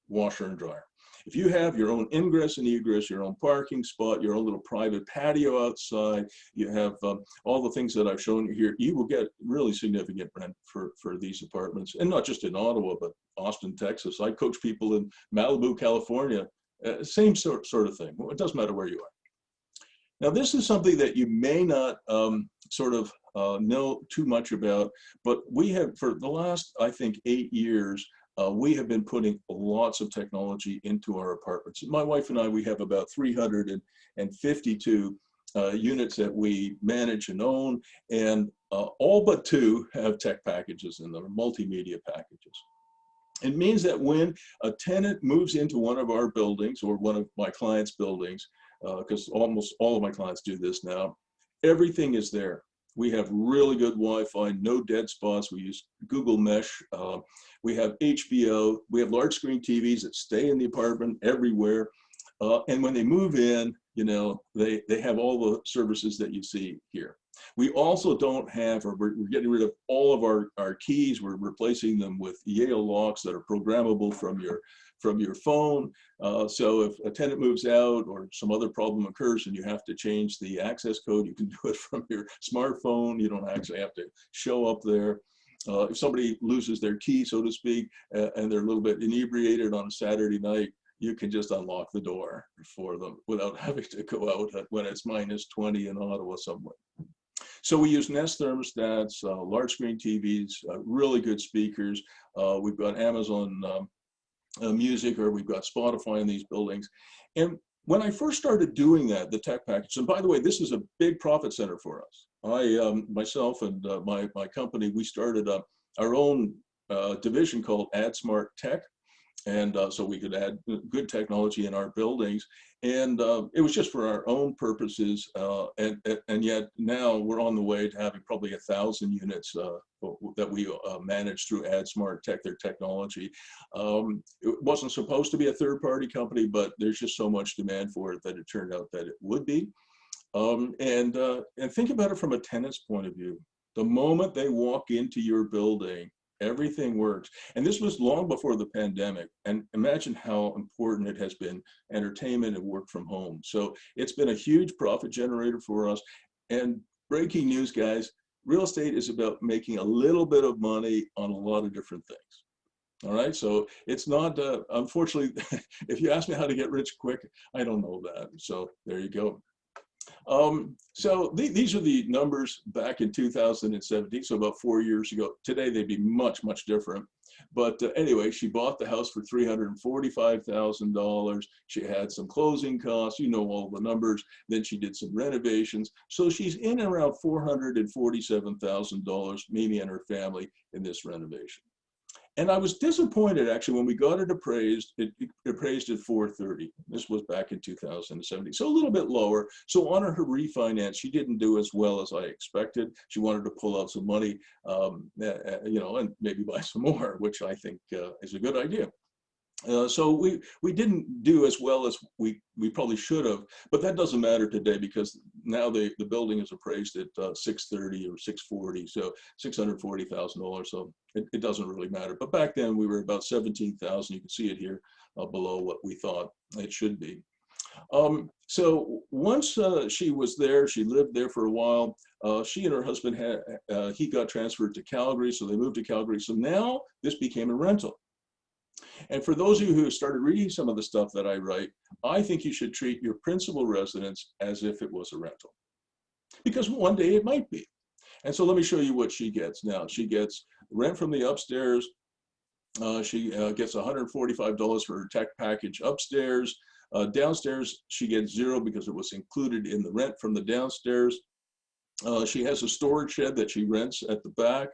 washer and dryer. If you have your own ingress and egress, your own parking spot, your own little private patio outside, you have all the things that I've shown you here, you will get really significant rent for these apartments. And not just in Ottawa, but Austin, Texas. I coach people in Malibu, California, same sort of thing. Well, it doesn't matter where you are. Now, this is something that you may not know too much about, but we have, for the last, I think, 8 years, we have been putting lots of technology into our apartments. My wife and I, we have about 352 units that we manage and own, and all but 2 have tech packages in them, multimedia packages. It means that when a tenant moves into one of our buildings or one of my clients' buildings, because almost all of my clients do this now, everything is there. We have really good Wi-Fi, no dead spots. We use Google Mesh. We have HBO. We have large screen TVs that stay in the apartment everywhere. And when they move in, they have all the services that you see here. We also don't have, or we're getting rid of all of our keys. We're replacing them with Yale locks that are programmable from your phone. So if a tenant moves out or some other problem occurs and you have to change the access code, you can do it from your smartphone. You don't actually have to show up there. If somebody loses their key, so to speak, and they're a little bit inebriated on a Saturday night, you can just unlock the door for them without having to go out when it's -20 in Ottawa somewhere. So we use Nest thermostats, large screen TVs, really good speakers. We've got Amazon Music, or we've got Spotify in these buildings. And when I first started doing that, the tech package, and by the way, this is a big profit center for us. I, myself and my company, we started our own division called AdSmart Tech. And so we could add good technology in our buildings. And it was just for our own purposes. And yet now we're on the way to having probably 1,000 units that we manage through AdSmart Tech, their technology. It wasn't supposed to be a third-party company, but there's just so much demand for it that it turned out that it would be. And think about it from a tenant's point of view. The moment they walk into your building, everything works. And this was long before the pandemic. And imagine how important it has been, entertainment and work from home. So it's been a huge profit generator for us. And breaking news, guys, real estate is about making a little bit of money on a lot of different things. All right, so it's not, unfortunately, if you ask me how to get rich quick, I don't know that. So there you go. So these are the numbers back in 2017, so about 4 years ago. Today they'd be much, much different. But anyway, she bought the house for $345,000. She had some closing costs, all the numbers. Then she did some renovations. So she's in around $447,000, Mimi and her family, in this renovation. And I was disappointed, actually, when we got it appraised. It appraised at $430,000. This was back in 2017, so a little bit lower. So on her refinance, she didn't do as well as I expected. She wanted to pull out some money, and maybe buy some more, which I think is a good idea. So we didn't do as well as we probably should have, but that doesn't matter today, because now the building is appraised at $630,000 or $640,000, so $640,000. So it doesn't really matter. But back then we were about $17,000. You can see it here below what we thought it should be. So once she was there, she lived there for a while. She and her husband he got transferred to Calgary, so they moved to Calgary. So now this became a rental. And for those of you who have started reading some of the stuff that I write, I think you should treat your principal residence as if it was a rental. because one day it might be. And so let me show you what she gets now. She gets rent from the upstairs. She gets $145 for her tech package upstairs. Downstairs, she gets $0 because it was included in the rent from the downstairs. She has a storage shed that she rents at the back.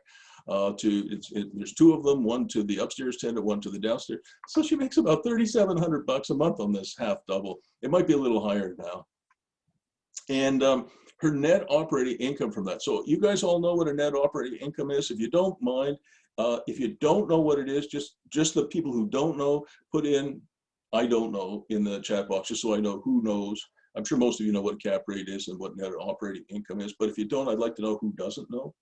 There's 2 of them, one to the upstairs tenant, one to the downstairs. So she makes about $3,700 a month on this half double. It might be a little higher now. And her net operating income from that. So you guys all know what a net operating income is. If you don't mind, if you don't know what it is, just the people who don't know, put in "I don't know" in the chat box, just so I know who knows. I'm sure most of you know what cap rate is and what net operating income is, but if you don't, I'd like to know who doesn't know.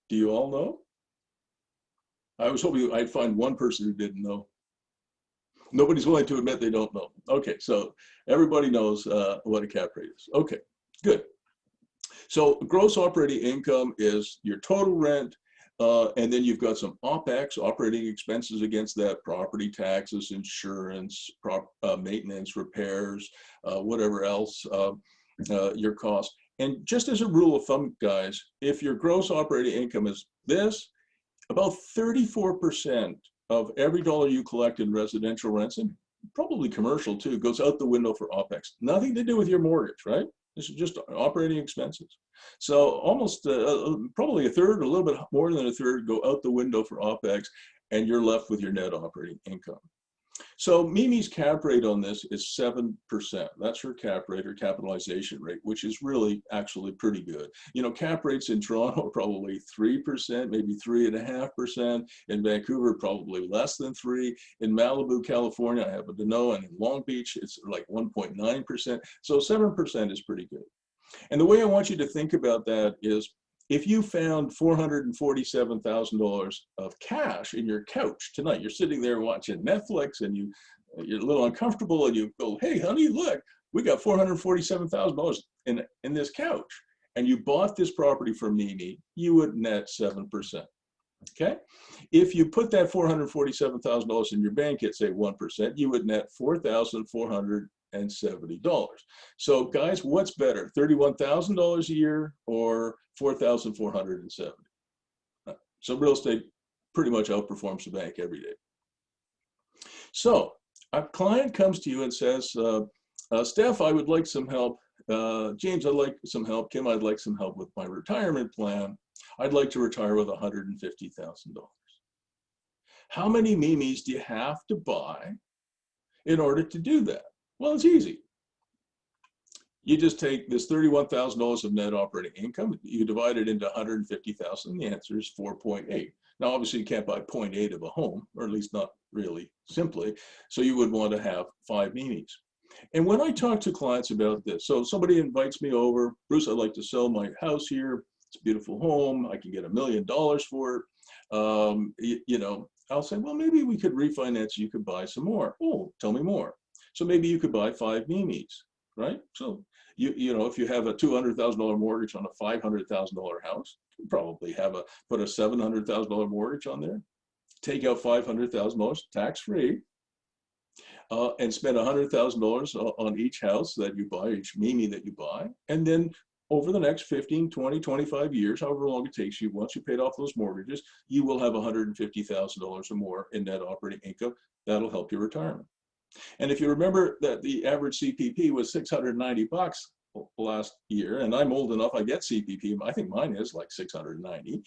Do you all know? I was hoping I'd find one person who didn't know. Nobody's willing to admit they don't know. Okay, so everybody knows what a cap rate is. Okay, good. So gross operating income is your total rent, and then you've got some OPEX, operating expenses against that, property taxes, insurance, maintenance, repairs, whatever else, your cost. And just as a rule of thumb, guys, if your gross operating income is this, about 34% of every dollar you collect in residential rents, and probably commercial too, goes out the window for OPEX. Nothing to do with your mortgage, right? This is just operating expenses. So almost probably a third, a little bit more than a third, go out the window for OPEX, and you're left with your net operating income. So Mimi's cap rate on this is 7%. That's her cap rate, or capitalization rate, which is really actually pretty good. You know, cap rates in Toronto are probably 3%, maybe 3.5%. In Vancouver, probably less than 3%. In Malibu, California, I happen to know, and in Long Beach, it's like 1.9%. So 7% is pretty good. And the way I want you to think about that is, if you found $447,000 of cash in your couch tonight, you're sitting there watching Netflix and you're a little uncomfortable, and you go, "Hey, honey, look, we got $447,000 in this couch," and you bought this property from Mimi, you would net 7%. Okay? If you put that $447,000 in your bank at, say, 1%, you would net $4,470. So guys, what's better, $31,000 a year or $4,470? So real estate pretty much outperforms the bank every day. So a client comes to you and says, "Steph, I would like some help. James, I'd like some help. Kim, I'd like some help with my retirement plan. I'd like to retire with $150,000. How many Mimis do you have to buy in order to do that?" Well, it's easy. You just take this $31,000 of net operating income, you divide it into 150,000, the answer is 4.8. Now, obviously, you can't buy 0.8 of a home, or at least not really simply, so you would want to have 5 Mimis. And when I talk to clients about this, so somebody invites me over, "Bruce, I'd like to sell my house here. It's a beautiful home. I can get $1 million for it." You know, I'll say, "Well, maybe we could refinance. You could buy some more." "Oh, tell me more." "So maybe you could buy 5 Mimis, right?" So you know, if you have a $200,000 mortgage on a $500,000 house, you probably put a $700,000 mortgage on there. Take out $500,000 tax-free, and spend $100,000 on each house that you buy, each Mimi that you buy, and then over the next 15, 20, 25 years, however long it takes you, once you paid off those mortgages, you will have $150,000 or more in net operating income. That'll help your retirement. And if you remember that the average CPP was $690 last year, and I'm old enough, I get CPP, I think mine is like $690.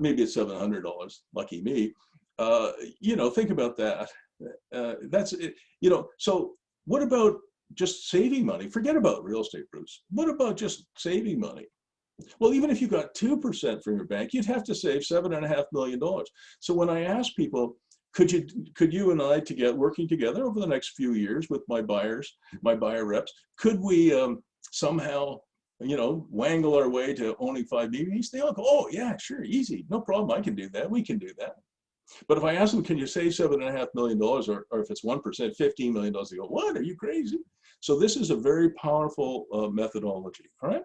Maybe it's $700, lucky me. You know, think about that. That's it. You know, so what about just saving money? Forget about real estate, Bruce. What about just saving money? Well, even if you got 2% from your bank, you'd have to save $7.5 million. So when I ask people, could you and I, working together over the next few years with my buyer reps, could we somehow, you know, wangle our way to owning 5 Mimis? They all go, "Oh yeah, sure, easy, no problem, I can do that, we can do that." But if I ask them, "Can you save $7.5 million, or if it's 1%, $15 million, they go, "What, are you crazy?" So this is a very powerful methodology, all right?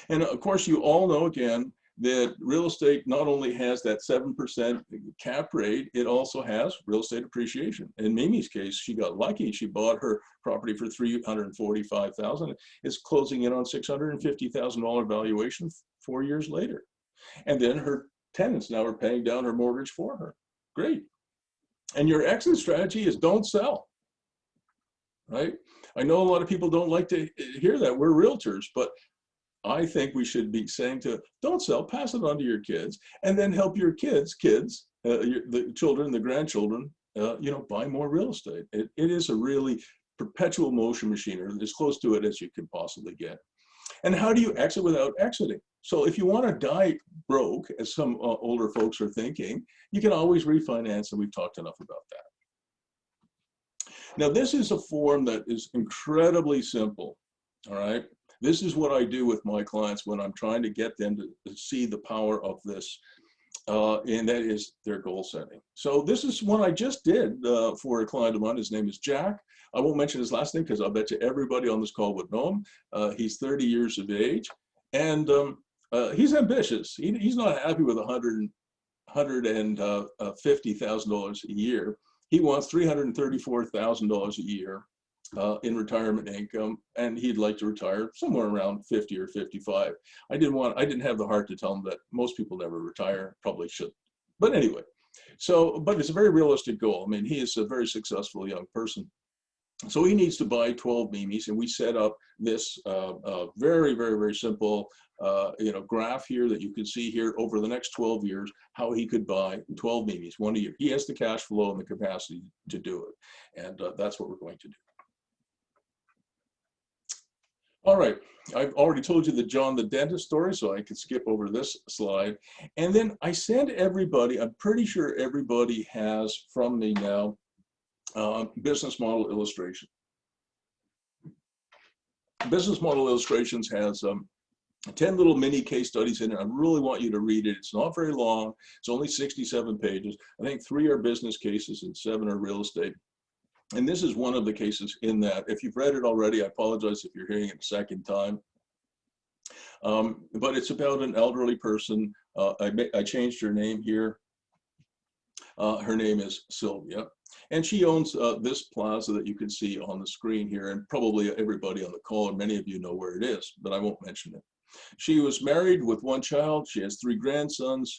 And of course, you all know, again, that real estate not only has that 7% cap rate, it also has real estate appreciation. In Mimi's case, she got lucky. She bought her property for $345,000. It's closing in on $650,000 valuation 4 years later. And then her tenants now are paying down her mortgage for her. Great. And your exit strategy is don't sell, right? I know a lot of people don't like to hear that. We're realtors, but I think we should be saying to don't sell, pass it on to your kids, and then help your kids, the children, the grandchildren, buy more real estate. It is a really perpetual motion machine, or as close to it as you can possibly get. And how do you exit without exiting? So if you want to die broke, as some older folks are thinking, you can always refinance, and we've talked enough about that. Now, this is a form that is incredibly simple, all right? This is what I do with my clients when I'm trying to get them to see the power of this, and that is their goal setting. So this is one I just did for a client of mine. His name is Jack. I won't mention his last name because I'll bet you everybody on this call would know him. He's 30 years of age, and he's ambitious. He's not happy with $150,000 a year. He wants $334,000 a year in retirement income, and he'd like to retire somewhere around 50 or 55. I didn't have the heart to tell him that most people never retire, probably should. But anyway, but it's a very realistic goal. I mean, he is a very successful young person. So he needs to buy 12 Mimis, and we set up this very, very, very simple graph here that you can see here over the next 12 years, how he could buy 12 Mimis, one a year. He has the cash flow and the capacity to do it, and that's what we're going to do. All right, I've already told you the John the Dentist story, so I can skip over this slide. And then I sent everybody, I'm pretty sure everybody has from me now, business model illustration. Business model illustrations has 10 little mini case studies in it. I really want you to read it. It's not very long. It's only 67 pages. I think 3 are business cases and 7 are real estate. And this is one of the cases in that. If you've read it already, I apologize if you're hearing it a second time. But it's about an elderly person. I changed her name here. Her name is Sylvia. And she owns this plaza that you can see on the screen here. And probably everybody on the call, or many of you know where it is, but I won't mention it. She was married with 1 child. She has 3 grandsons.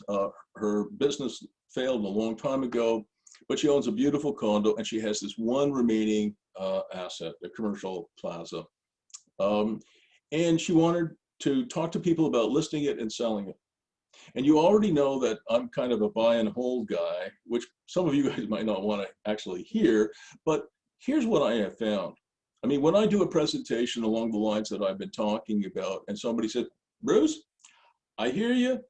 Her business failed a long time ago. But she owns a beautiful condo, and she has this one remaining asset, a commercial plaza. And she wanted to talk to people about listing it and selling it. And you already know that I'm kind of a buy and hold guy, which some of you guys might not want to actually hear, but here's what I have found. I mean, when I do a presentation along the lines that I've been talking about, and somebody said, Bruce, I hear you,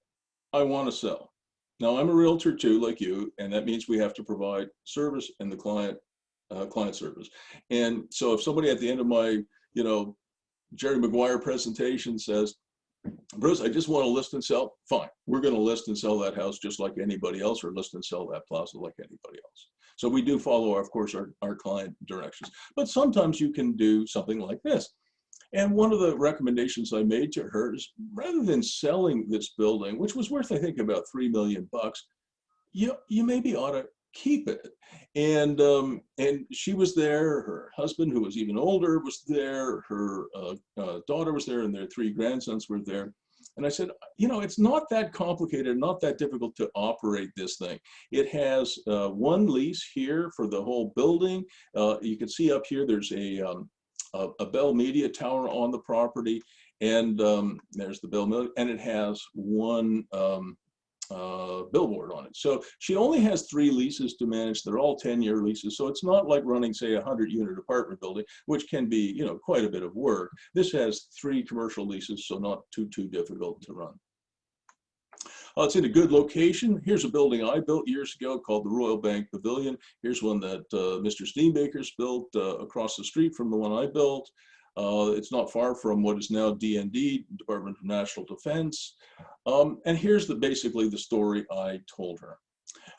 I want to sell. Now, I'm a realtor too, like you, and that means we have to provide service and the client service. And so if somebody at the end of my, Jerry Maguire presentation says, Bruce, I just want to list and sell, fine. We're going to list and sell that house just like anybody else, or list and sell that plaza like anybody else. So we do follow, of course, our client directions. But sometimes you can do something like this. And one of the recommendations I made to her is, rather than selling this building, which was worth, I think, about $3 million, you maybe ought to keep it. And she was there. Her husband, who was even older, was there. Her daughter was there, and their 3 grandsons were there. And I said, it's not that complicated, not that difficult to operate this thing. It has 1 lease here for the whole building. You can see up here, there's a Bell Media tower on the property, and there's the Bell Media, and it has 1 billboard on it. So she only has 3 leases to manage. They're all 10-year leases. So it's not like running, say, a 100-unit apartment building, which can be, quite a bit of work. This has 3 commercial leases, so not too difficult to run. It's in a good location. Here's a building I built years ago called the Royal Bank Pavilion. Here's one that Mr. Steenbaker's built across the street from the one I built. It's not far from what is now DND, Department of National Defense. And here's basically the story I told her.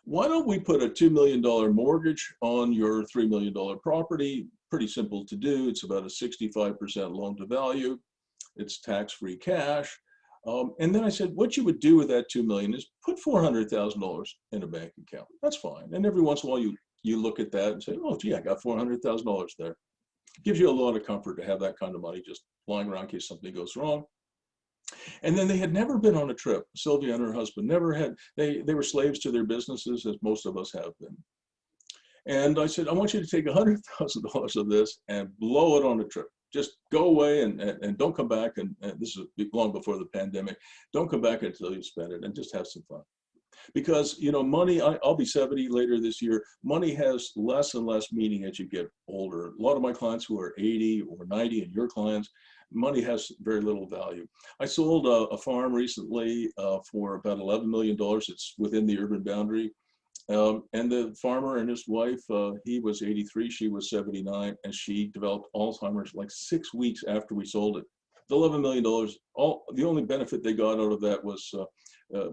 Why don't we put a $2 million mortgage on your $3 million property? Pretty simple to do. It's about a 65% loan to value. It's tax-free cash. And then I said, what you would do with that $2 million is put $400,000 in a bank account. That's fine. And every once in a while you look at that and say, oh, gee, I got $400,000 there. It gives you a lot of comfort to have that kind of money just lying around in case something goes wrong. And then they had never been on a trip. Sylvia and her husband never had, they were slaves to their businesses, as most of us have been. And I said, I want you to take $100,000 of this and blow it on a trip. Just go away and don't come back. And this is long before the pandemic. Don't come back until you spend it and just have some fun. Because, you know, money, I'll be 70 later this year. Money has less and less meaning as you get older. A lot of my clients who are 80 or 90 and your clients, money has very little value. I sold a farm recently for about $11 million. It's within the urban boundary. And the farmer and his wife, he was 83, she was 79, and she developed Alzheimer's like 6 weeks after we sold it. The $11 million, the only benefit they got out of that was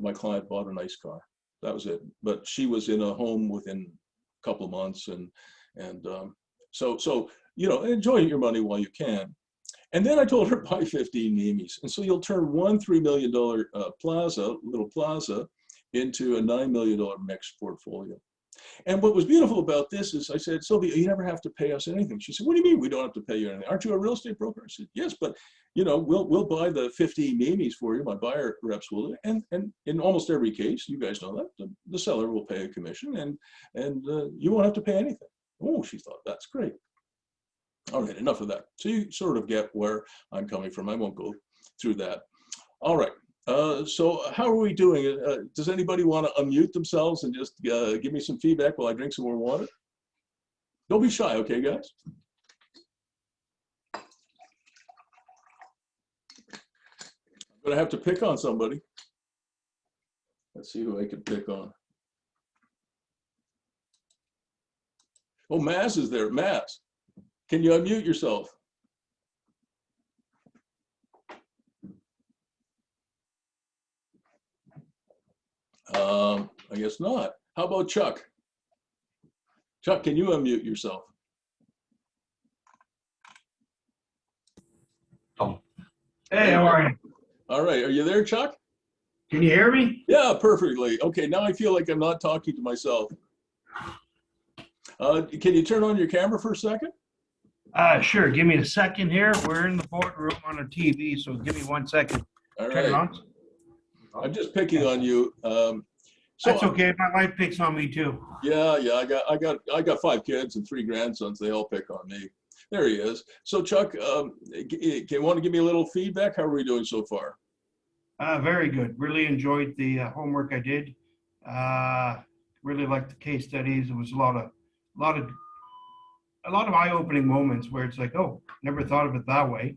my client bought a nice car. That was it. But she was in a home within a couple of months. So, you know, enjoy your money while you can. And then I told her, buy 15 Mimis. And so you'll turn one $3 million little plaza, into a $9 million mixed portfolio. And what was beautiful about this is I said, Sylvia, you never have to pay us anything. She said, what do you mean we don't have to pay you anything? Aren't you a real estate broker? I said, yes, but you know, we'll buy the 50 Mimis for you. My buyer reps will. And in almost every case, you guys know that, the seller will pay a commission and you won't have to pay anything. Oh, she thought, that's great. All right, enough of that. So you sort of get where I'm coming from. I won't go through that. All right. So how are we doing? Does anybody want to unmute themselves and just give me some feedback while I drink some more water? Don't be shy, okay, guys? I'm going to have to pick on somebody. Let's see who I can pick on. Oh, Maz is there. Maz, can you unmute yourself? I guess not. How about Chuck? Chuck, can you unmute yourself? Oh. Hey, how are you? All right, are you there, Chuck? Can you hear me? Yeah, perfectly. Okay, now I feel like I'm not talking to myself. Can you turn on your camera for a second? Sure. Give me a second here. We're in the boardroom on a TV, so give me 1 second. All Turn it right. on. I'm just picking on you. That's okay. My wife picks on me too. Yeah, I got 5 kids and 3 grandsons. They all pick on me. There he is. So Chuck, can you want to give me a little feedback? How are we doing so far? Very good. Really enjoyed the homework I did. Really liked the case studies. It was a lot of eye-opening moments where it's like, oh, never thought of it that way.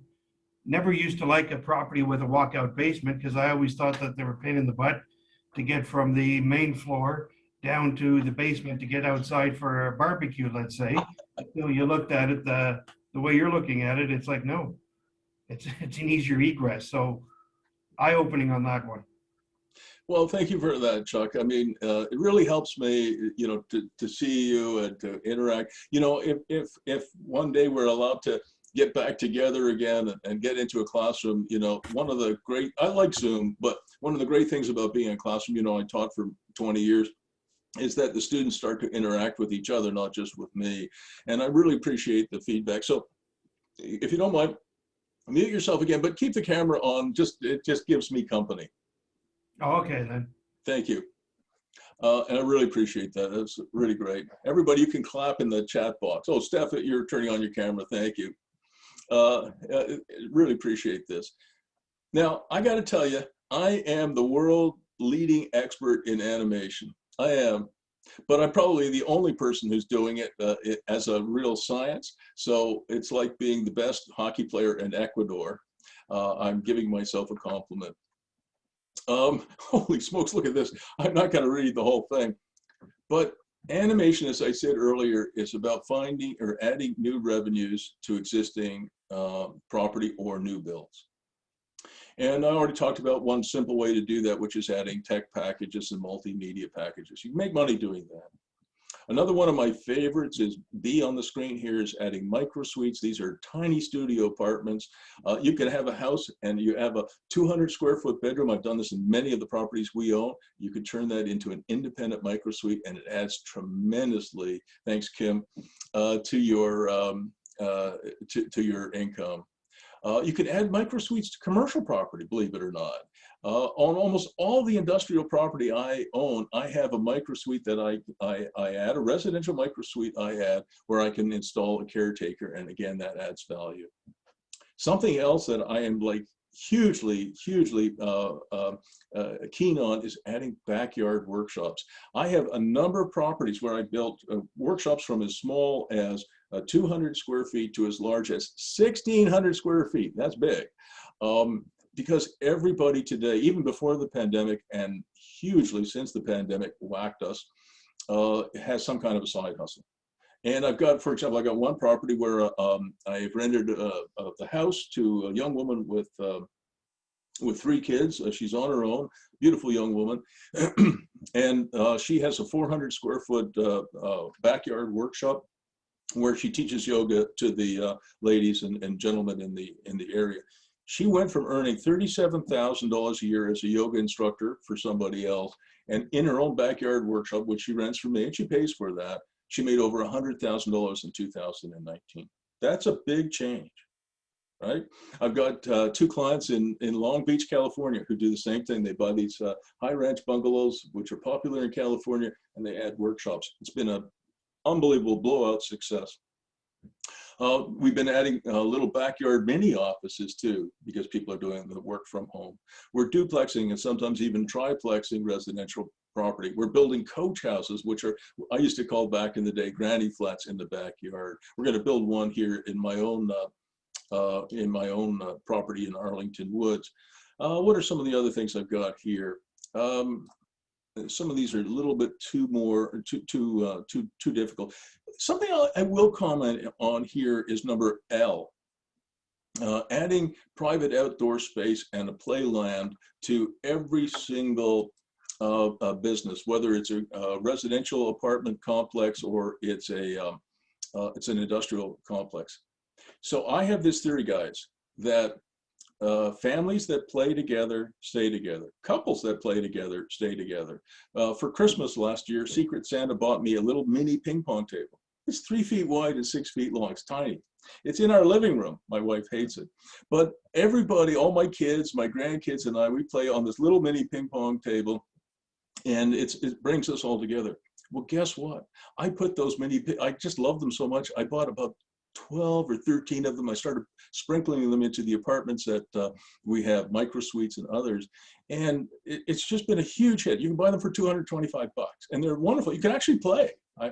Never used to like a property with a walkout basement because I always thought that they were a pain in the butt to get from the main floor down to the basement to get outside for a barbecue, let's say. Until you looked at it the way you're looking at it, it's like, no, it's an easier egress. So eye-opening on that one. Well, thank you for that, Chuck. I mean, it really helps me, you know, to see you and to interact. You know, if one day we're allowed to get back together again and get into a classroom, you know, I like Zoom, but one of the great things about being in a classroom, you know, I taught for 20 years, is that the students start to interact with each other, not just with me. And I really appreciate the feedback. So if you don't mind, mute yourself again, but keep the camera on. It just gives me company. Oh, okay then. Thank you. And I really appreciate that. That's really great. Everybody, you can clap in the chat box. Oh, Steph, you're turning on your camera. Thank you. Really appreciate this. Now, I got to tell you, I am the world leading expert in animation. I am, but I'm probably the only person who's doing it as a real science. So it's like being the best hockey player in Ecuador. I'm giving myself a compliment. Holy smokes, look at this. I'm not going to read the whole thing, but animation, as I said earlier, is about finding or adding new revenues to existing property or new builds. And I already talked about one simple way to do that, which is adding tech packages and multimedia packages. You can make money doing that. Another one of my favorites is B on the screen here is adding micro suites. These are tiny studio apartments. You can have a house and you have a 200 square foot bedroom. I've done this in many of the properties we own. You can turn that into an independent micro suite and it adds tremendously, thanks Kim, to your income. You can add micro suites to commercial property, believe it or not. On almost all the industrial property I own, I have a micro suite that I add, a residential micro suite I add, where I can install a caretaker, and again, that adds value. Something else that I am like hugely keen on is adding backyard workshops. I have a number of properties where I built workshops from as small as 200 square feet to as large as 1,600 square feet. That's big. Because everybody today, even before the pandemic and hugely since the pandemic whacked us, has some kind of a side hustle. And I've got, for example, I got one property where I've rented the house to a young woman with 3 kids. She's on her own, beautiful young woman. And she has a 400 square foot backyard workshop where she teaches yoga to the ladies and gentlemen in the area. She went from earning $37,000 a year as a yoga instructor for somebody else, and in her own backyard workshop, which she rents from me, and she pays for that, she made over $100,000 in 2019. That's a big change, right? I've got 2 clients in Long Beach, California, who do the same thing. They buy these high ranch bungalows, which are popular in California, and they add workshops. It's been an unbelievable blowout success. We've been adding little backyard mini offices too, because people are doing the work from home. We're duplexing and sometimes even triplexing residential property. We're building coach houses, which are, I used to call back in the day, granny flats in the backyard. We're going to build one here in my own property in Arlington Woods. What are some of the other things I've got here? Some of these are a little bit too difficult. Something I will comment on here is number L. Adding private outdoor space and a playland to every single business, whether it's a residential apartment complex or it's an industrial complex. So I have this theory, guys, that families that play together stay together. Couples that play together stay together. For Christmas last year, Secret Santa bought me a little mini ping pong table. It's 3 feet wide and 6 feet long. It's tiny. It's in our living room. My wife hates it. But everybody, all my kids, my grandkids and I, we play on this little mini ping pong table, and it brings us all together. Well, guess what? I put those I just love them so much. I bought about 12 or 13 of them. I started sprinkling them into the apartments that we have, micro suites and others. And it's just been a huge hit. You can buy them for $225 and they're wonderful. You can actually play.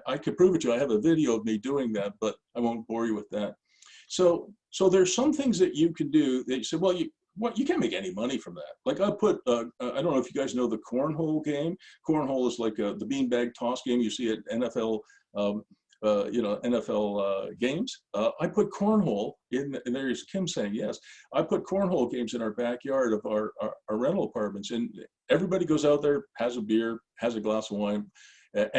I could prove it to you. I have a video of me doing that, but I won't bore you with that. So there's some things that you can do that you say, well, you can't make any money from that. Like I put, I don't know if you guys know the cornhole game. Cornhole is like the beanbag toss game you see at NFL NFL games. I put cornhole in, and there's Kim saying yes. I put cornhole games in our backyard of our rental apartments, and everybody goes out there, has a beer, has a glass of wine, and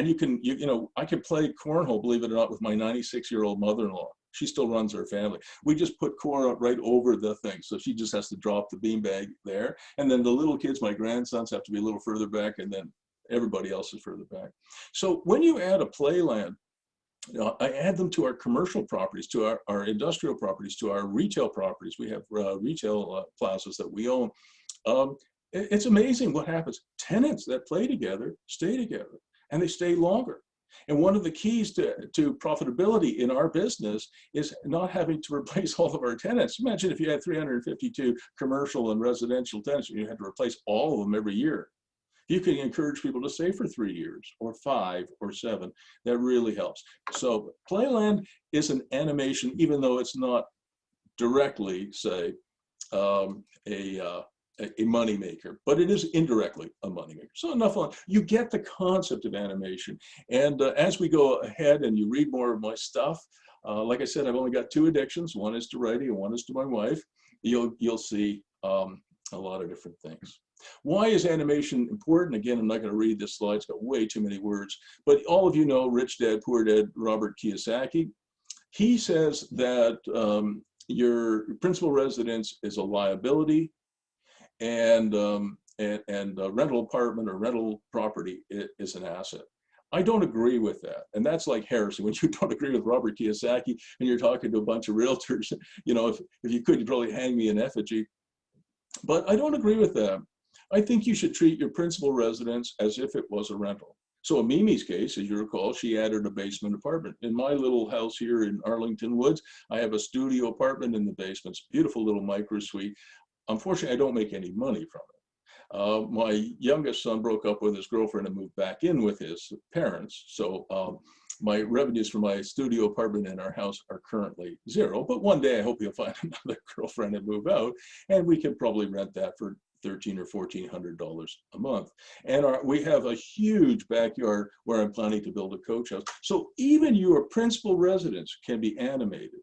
I can play cornhole, believe it or not, with my 96-year-old mother-in-law. She still runs her family. We just put corn right over the thing, so she just has to drop the beanbag there, and then the little kids, my grandsons, have to be a little further back, and then everybody else is further back. So when you add a playland, I add them to our commercial properties, to our industrial properties, to our retail properties. We have retail plazas that we own. It's amazing what happens. Tenants that play together stay together, and they stay longer. And one of the keys to profitability in our business is not having to replace all of our tenants. Imagine if you had 352 commercial and residential tenants, and you had to replace all of them every year. You can encourage people to stay for 3 years or 5 or 7. That really helps. So playland is an animation, even though it's not directly, say, a moneymaker, but it is indirectly a moneymaker. So enough on, you get the concept of animation. And as we go ahead and you read more of my stuff, like I said, I've only got 2 addictions. One is to writing and one is to my wife. You'll see a lot of different things. Why is animation important? Again, I'm not going to read this slide. It's got way too many words. But all of you know Rich Dad, Poor Dad, Robert Kiyosaki. He says that your principal residence is a liability, and a rental apartment or rental property is an asset. I don't agree with that. And that's like heresy. When you don't agree with Robert Kiyosaki and you're talking to a bunch of realtors, you know, if you could, you'd probably hang me in effigy. But I don't agree with that. I think you should treat your principal residence as if it was a rental. So in Mimi's case, as you recall, she added a basement apartment. In my little house here in Arlington Woods, I have a studio apartment in the basement. It's a beautiful little micro suite. Unfortunately, I don't make any money from it. My youngest son broke up with his girlfriend and moved back in with his parents. So my revenues from my studio apartment and our house are currently zero. But one day I hope he'll find another girlfriend and move out, and we can probably rent that for $1,300 or $1,400 a month. And we have a huge backyard where I'm planning to build a coach house. So even your principal residence can be animated.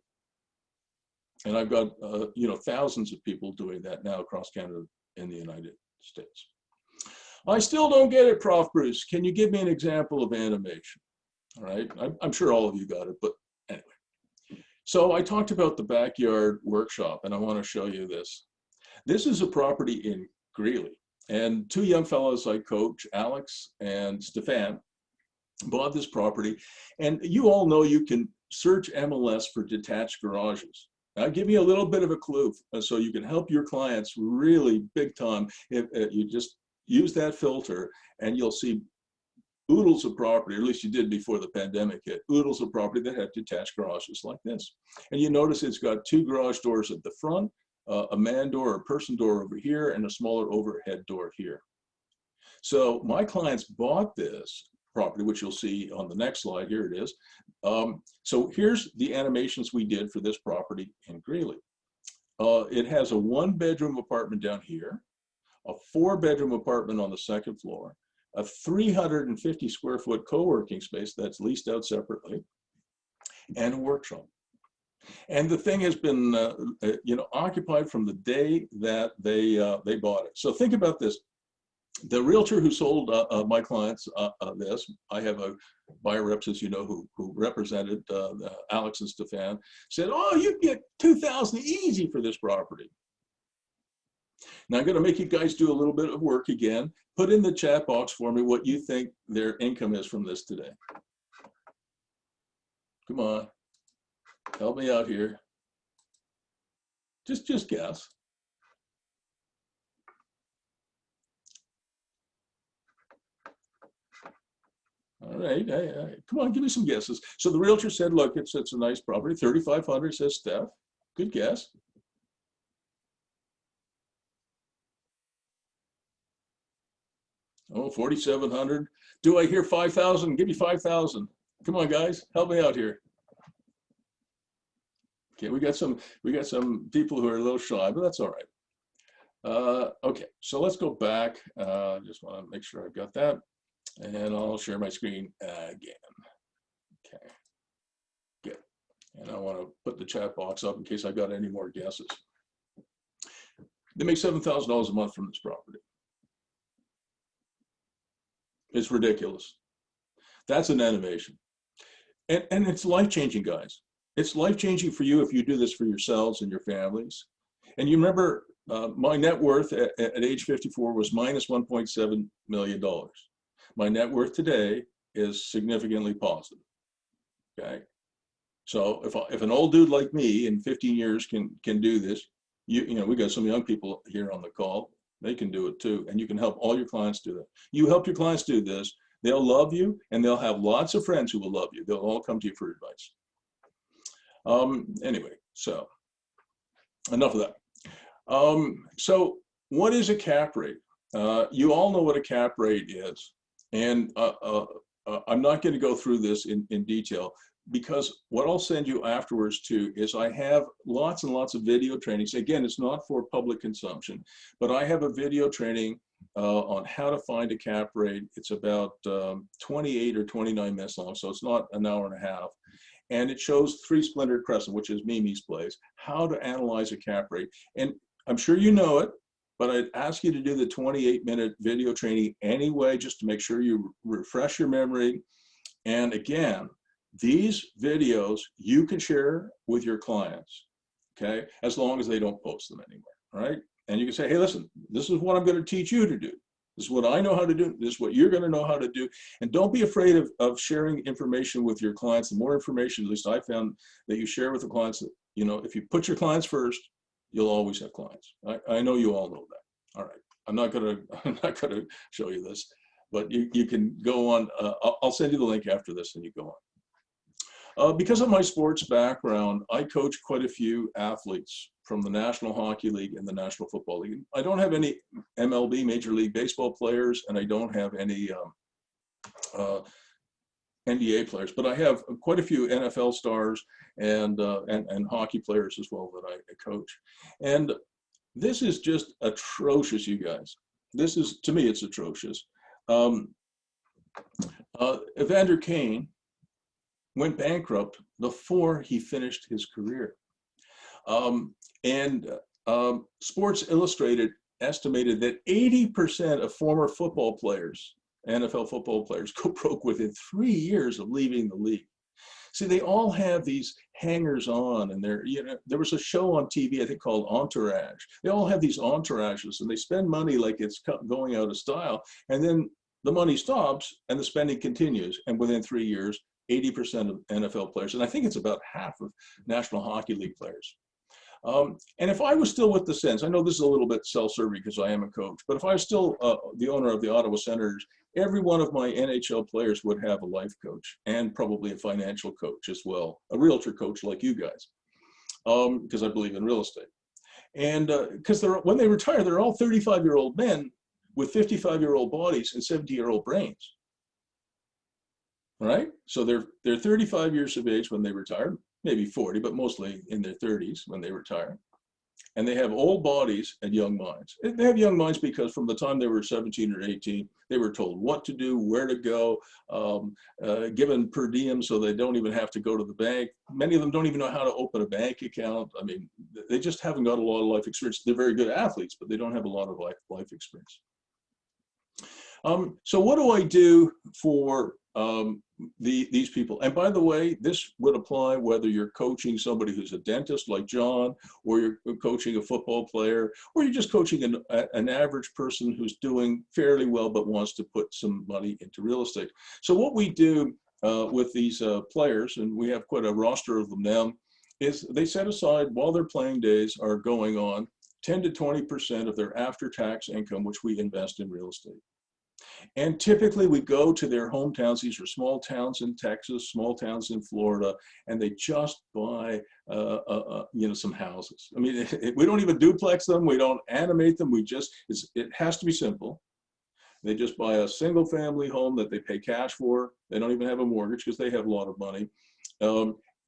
And I've got you know, thousands of people doing that now across Canada and the United States. I still don't get it, Prof Bruce. Can you give me an example of animation? All right, I'm sure all of you got it, but anyway. So I talked about the backyard workshop, and I want to show you this. This is a property in Greeley, and two young fellows I coach, Alex and Stefan, bought this property. And you all know you can search MLS for detached garages. I'll give you a little bit of a clue so you can help your clients really big time. If you just use that filter, and you'll see oodles of property, or at least you did before the pandemic hit, oodles of property that have detached garages like this. And you notice it's got two garage doors at the front, a man door or person door over here, and a smaller overhead door here. So my clients bought this property, which you'll see on the next slide. Here it is. So here's the animations we did for this property in Greeley. It has a 1-bedroom apartment down here, a 4-bedroom apartment on the 2nd floor, a 350 square foot co-working space that's leased out separately, and a workshop. And the thing has been you know, occupied from the day that they bought it. So think about this. The realtor who sold my clients this, I have a buyer reps, as you know, who represented Alex and Stefan, said, oh, you get $2,000 easy for this property. Now I'm going to make you guys do a little bit of work again. Put in the chat box for me what you think their income is from this today. Come on, help me out here. Just guess. All right, come on, give me some guesses. So the realtor said, look, it's a nice property. 3,500, says Steph. Good guess. Oh, 4,700. Do I hear 5,000? Give me 5,000. Come on, guys, help me out here. Okay, we got some people who are a little shy, but that's all right. Okay, so let's go back. Just want to make sure I've got that. And I'll share my screen again. Okay, good. And I want to put the chat box up in case I got any more guesses. They make $7,000 a month from this property. It's ridiculous. That's an animation. And it's life-changing, guys. It's life-changing for you if you do this for yourselves and your families. And you remember my net worth at age 54 was minus $1.7 million. My net worth today is significantly positive, okay? So if an old dude like me in 15 years can do this, you know, we got some young people here on the call, they can do it too, and you can help all your clients do that. You help your clients do this, they'll love you, and they'll have lots of friends who will love you. They'll all come to you for advice. Anyway, so enough of that. So what is a cap rate? You all know what a cap rate is. And I'm not going to go through this in detail, because what I'll send you afterwards too is I have lots and lots of video trainings. Again, it's not for public consumption, but I have a video training on how to find a cap rate. It's about 28 or 29 minutes long, so it's not an hour and a half. And it shows 3 splintered crescent, which is Mimi's place, how to analyze a cap rate. And I'm sure you know it, but I'd ask you to do the 28-minute video training anyway, just to make sure you refresh your memory. And again, these videos you can share with your clients, okay, as long as they don't post them anywhere, right? And you can say, hey, listen, this is what I'm going to teach you to do. This is what I know how to do. This is what you're going to know how to do. And don't be afraid of sharing information with your clients. The more information, at least I found, that you share with the clients, you know, if you put your clients first, you'll always have clients. I know you all know that. All right. I'm not going to show you this, but you can go on. I'll send you the link after this and you go on. Because of my sports background, I coach quite a few athletes from the National Hockey League and the National Football League. I don't have any MLB, Major League Baseball players, and I don't have any NBA players, but I have quite a few NFL stars and hockey players as well that I coach. And this is just atrocious, you guys. This is, to me, it's atrocious. Evander Kane went bankrupt before he finished his career. Sports Illustrated estimated that 80% of former football players, NFL football players, go broke within 3 years of leaving the league. See, they all have these hangers on, and there was a show on TV, I think, called Entourage. They all have these entourages, and they spend money like it's going out of style, and then the money stops and the spending continues, and within 3 years, 80% of NFL players, and I think it's about half of National Hockey League players. And if I was still with the Sens, I know this is a little bit self-serving because I am a coach, but if I was still the owner of the Ottawa Senators, every one of my NHL players would have a life coach and probably a financial coach as well, a realtor coach like you guys, because I believe in real estate. And because when they retire, they're all 35-year-old men with 55-year-old bodies and 70-year-old brains. Right? So they're 35 years of age when they retire, maybe 40, but mostly in their 30s when they retire. And they have old bodies and young minds. They have young minds because from the time they were 17 or 18, they were told what to do, where to go, given per diem so they don't even have to go to the bank. Many of them don't even know how to open a bank account. I mean, they just haven't got a lot of life experience. They're very good athletes, but they don't have a lot of life experience. So what do I do for these people? And by the way, this would apply whether you're coaching somebody who's a dentist like John, or you're coaching a football player, or you're just coaching an average person who's doing fairly well but wants to put some money into real estate. So what we do with these players, and we have quite a roster of them now, is they set aside, while their playing days are going on, 10 to 20% of their after-tax income, which we invest in real estate. And typically we go to their hometowns. These are small towns in Texas, small towns in Florida, and they just buy, some houses. I mean, we don't even duplex them. We don't animate them. It has to be simple. They just buy a single family home that they pay cash for. They don't even have a mortgage because they have a lot of money.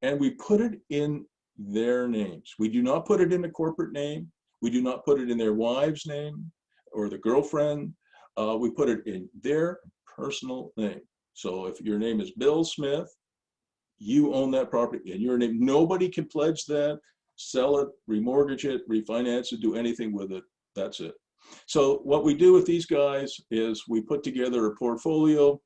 And we put it in their names. We do not put it in a corporate name. We do not put it in their wife's name or the girlfriend. We put it in their personal name. So if your name is Bill Smith, you own that property in your name. Nobody can pledge that, sell it, remortgage it, refinance it, do anything with it. That's it. So what we do with these guys is we put together a portfolio,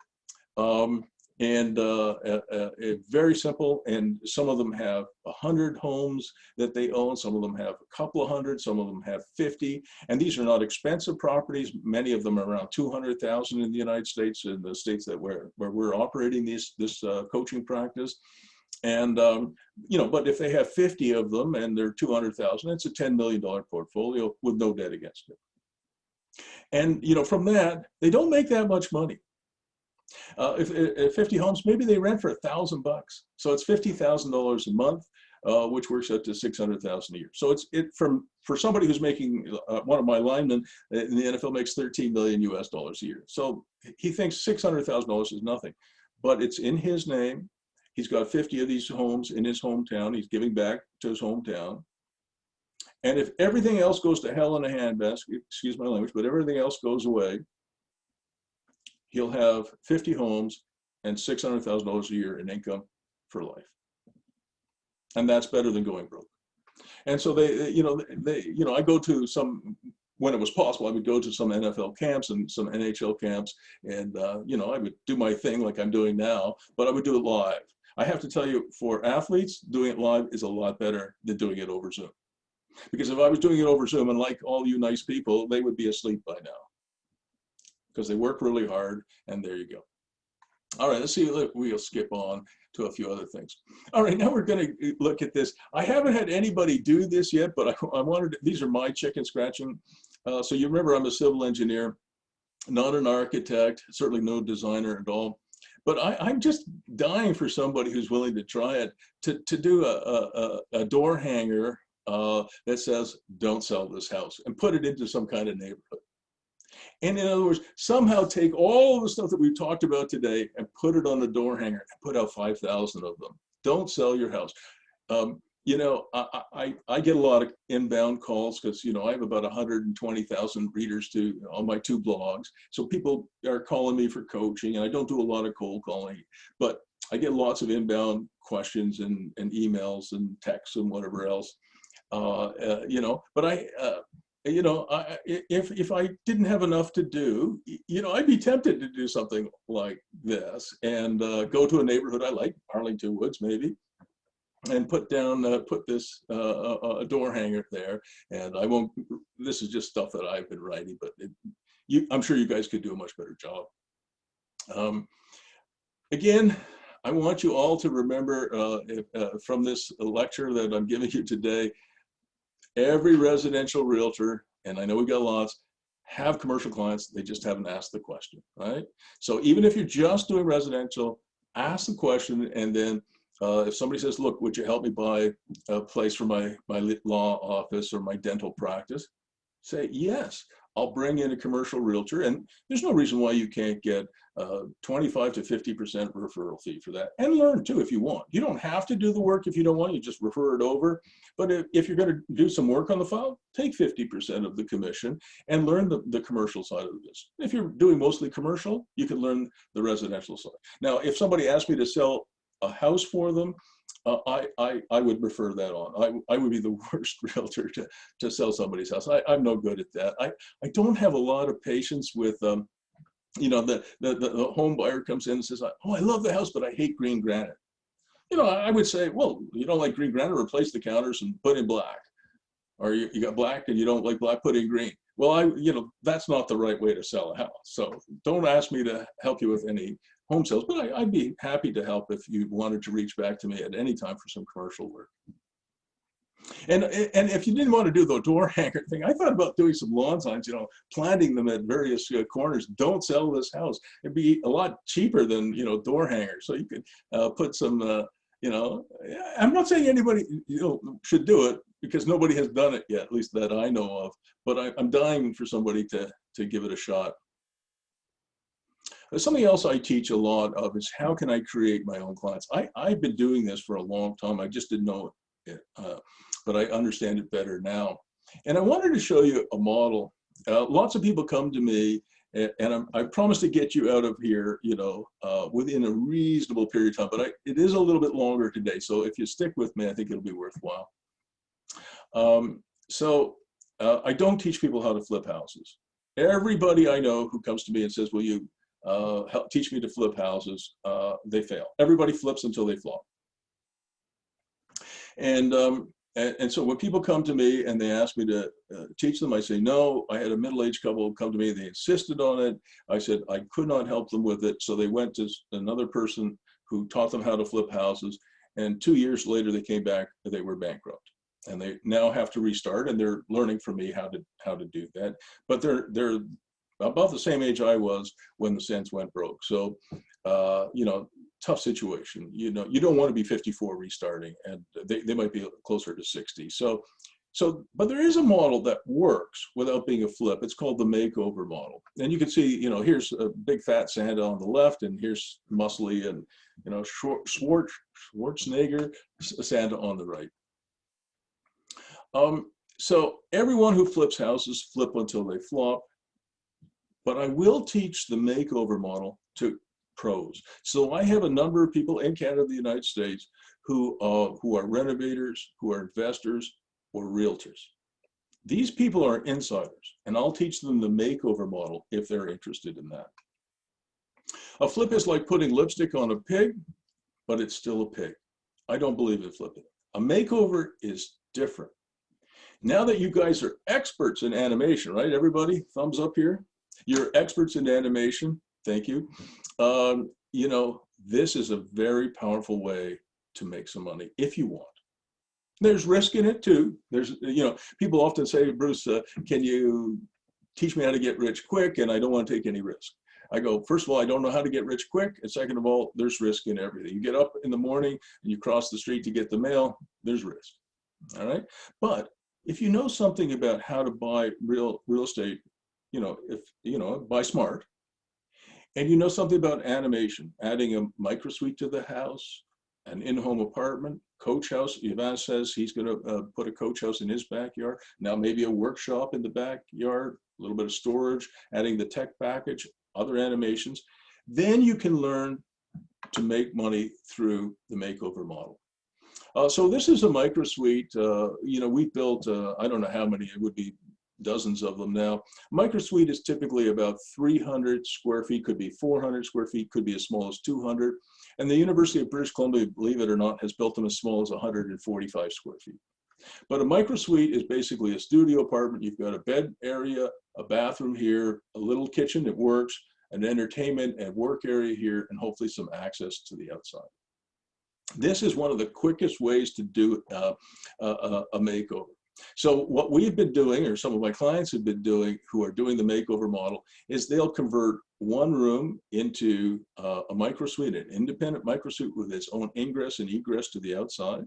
very simple, and some of them have 100 homes that they own, some of them have a couple of hundred, some of them have 50, and these are not expensive properties. Many of them are around 200,000 in the United States, in the states that where we're operating this coaching practice. And but if they have 50 of them and they're 200,000, it's a $10 million portfolio with no debt against it. And from that, they don't make that much money. If 50 homes, maybe they rent for $1,000. So it's $50,000 a month, which works out to $600,000 a year. So for somebody who's making, one of my linemen in the NFL makes $13 million US a year. So he thinks $600,000 is nothing, but it's in his name. He's got 50 of these homes in his hometown. He's giving back to his hometown. And if everything else goes to hell in a handbasket, excuse my language, but everything else goes away, he'll have 50 homes and $600,000 a year in income for life. And that's better than going broke. And so I go to some when it was possible, I would go to some NFL camps and some NHL camps, and you know, I would do my thing like I'm doing now, but I would do it live. I have to tell you, for athletes, doing it live is a lot better than doing it over Zoom. Because if I was doing it over Zoom, and like all you nice people, they would be asleep by now, because they work really hard, and there you go. All right, let's see, we'll skip on to a few other things. All right, now we're going to look at this. I haven't had anybody do this yet, but I wanted to, these are my chicken scratching. So you remember I'm a civil engineer, not an architect, certainly no designer at all. But I'm just dying for somebody who's willing to try it, to do a door hanger that says, don't sell this house, and put it into some kind of neighborhood. And in other words, somehow take all the stuff that we've talked about today and put it on a door hanger and put out 5,000 of them. Don't sell your house. You know, I get a lot of inbound calls because, you know, I have about 120,000 readers on my 2 blogs. So people are calling me for coaching, and I don't do a lot of cold calling, but I get lots of inbound questions and emails and texts and whatever else, you know, but you know, if I didn't have enough to do, you know, I'd be tempted to do something like this and go to a neighborhood I like, Arlington Woods maybe, and put this a door hanger there. And I won't, this is just stuff that I've been writing, but I'm sure you guys could do a much better job. Again, I want you all to remember from this lecture that I'm giving you today, every residential realtor, and I know we got lots, have commercial clients, they just haven't asked the question, right? So even if you're just doing residential, ask the question, and then if somebody says, look, would you help me buy a place for my law office or my dental practice? Say, yes, I'll bring in a commercial realtor, and there's no reason why you can't get 25 to 50% referral fee for that, and learn too if you want. You don't have to do the work if you don't want, you just refer it over. But if you're going to do some work on the file, take 50% of the commission and learn the commercial side of this. If you're doing mostly commercial, you can learn the residential side. Now, if somebody asked me to sell a house for them, I would refer that on. I would be the worst realtor to sell somebody's house. I'm no good at that. I don't have a lot of patience with, you know, the home buyer comes in and says, oh, I love the house, but I hate green granite. You know, I would say, well, you don't like green granite, replace the counters and put in black. Or you got black and you don't like black, put in green. Well, you know, that's not the right way to sell a house. So don't ask me to help you with any home sales, but I'd be happy to help if you wanted to reach back to me at any time for some commercial work. And if you didn't want to do the door hanger thing, I thought about doing some lawn signs, you know, planting them at various corners. Don't sell this house. It'd be a lot cheaper than, you know, door hangers. So you could put some, you know, I'm not saying anybody, you know, should do it because nobody has done it yet, at least that I know of. But I'm dying for somebody to give it a shot. Something else I teach a lot of is how can I create my own clients? I've been doing this for a long time. I just didn't know it, but I understand it better now. And I wanted to show you a model. Lots of people come to me, and I promise to get you out of here, you know, within a reasonable period of time. But it is a little bit longer today, so if you stick with me, I think it'll be worthwhile. I don't teach people how to flip houses. Everybody I know who comes to me and says, will you help teach me to flip houses, they fail. Everybody flips until they flop. And so when people come to me and they ask me to teach them, I say, no. I had a middle-aged couple come to me, they insisted on it. I said I could not help them with it. So they went to another person who taught them how to flip houses. And 2 years later, they came back, they were bankrupt. And they now have to restart, and they're learning from me how to do that. But they're about the same age I was when the Sens went broke. So, you know, tough situation. You know, you don't want to be 54 restarting, and they might be closer to 60. But there is a model that works without being a flip. It's called the makeover model. And you can see, you know, here's a big fat Santa on the left, and here's muscly and, you know, Schwarzenegger Santa on the right. So everyone who flips houses flip until they flop. But I will teach the makeover model to pros. So I have a number of people in Canada, the United States, who are renovators, who are investors, or realtors. These people are insiders, and I'll teach them the makeover model if they're interested in that. A flip is like putting lipstick on a pig, but it's still a pig. I don't believe in flipping. A makeover is different. Now that you guys are experts in animation, right? Everybody, thumbs up here. You're experts in animation. Thank you. You know, this is a very powerful way to make some money if you want. There's risk in it too. There's, you know, people often say, Bruce, can you teach me how to get rich quick? And I don't want to take any risk. I go, first of all, I don't know how to get rich quick. And second of all, there's risk in everything. You get up in the morning and you cross the street to get the mail, there's risk. All right. But if you know something about how to buy real estate, you know, if, you know, buy smart, and you know something about animation, adding a micro suite to the house, an in-home apartment, coach house. Yvan says he's going to put a coach house in his backyard. Now maybe a workshop in the backyard, a little bit of storage, adding the tech package, other animations. Then you can learn to make money through the makeover model. So this is a micro suite. You know, we built, I don't know how many, it would be dozens of them now. Micro suite is typically about 300 square feet, could be 400 square feet, could be as small as 200. And the University of British Columbia, believe it or not, has built them as small as 145 square feet. But a micro suite is basically a studio apartment. You've got a bed area, a bathroom here, a little kitchen that works, an entertainment and work area here, and hopefully some access to the outside. This is one of the quickest ways to do a makeover. So what we've been doing, or some of my clients have been doing, who are doing the makeover model, is they'll convert one room into a micro suite, an independent micro suite with its own ingress and egress to the outside.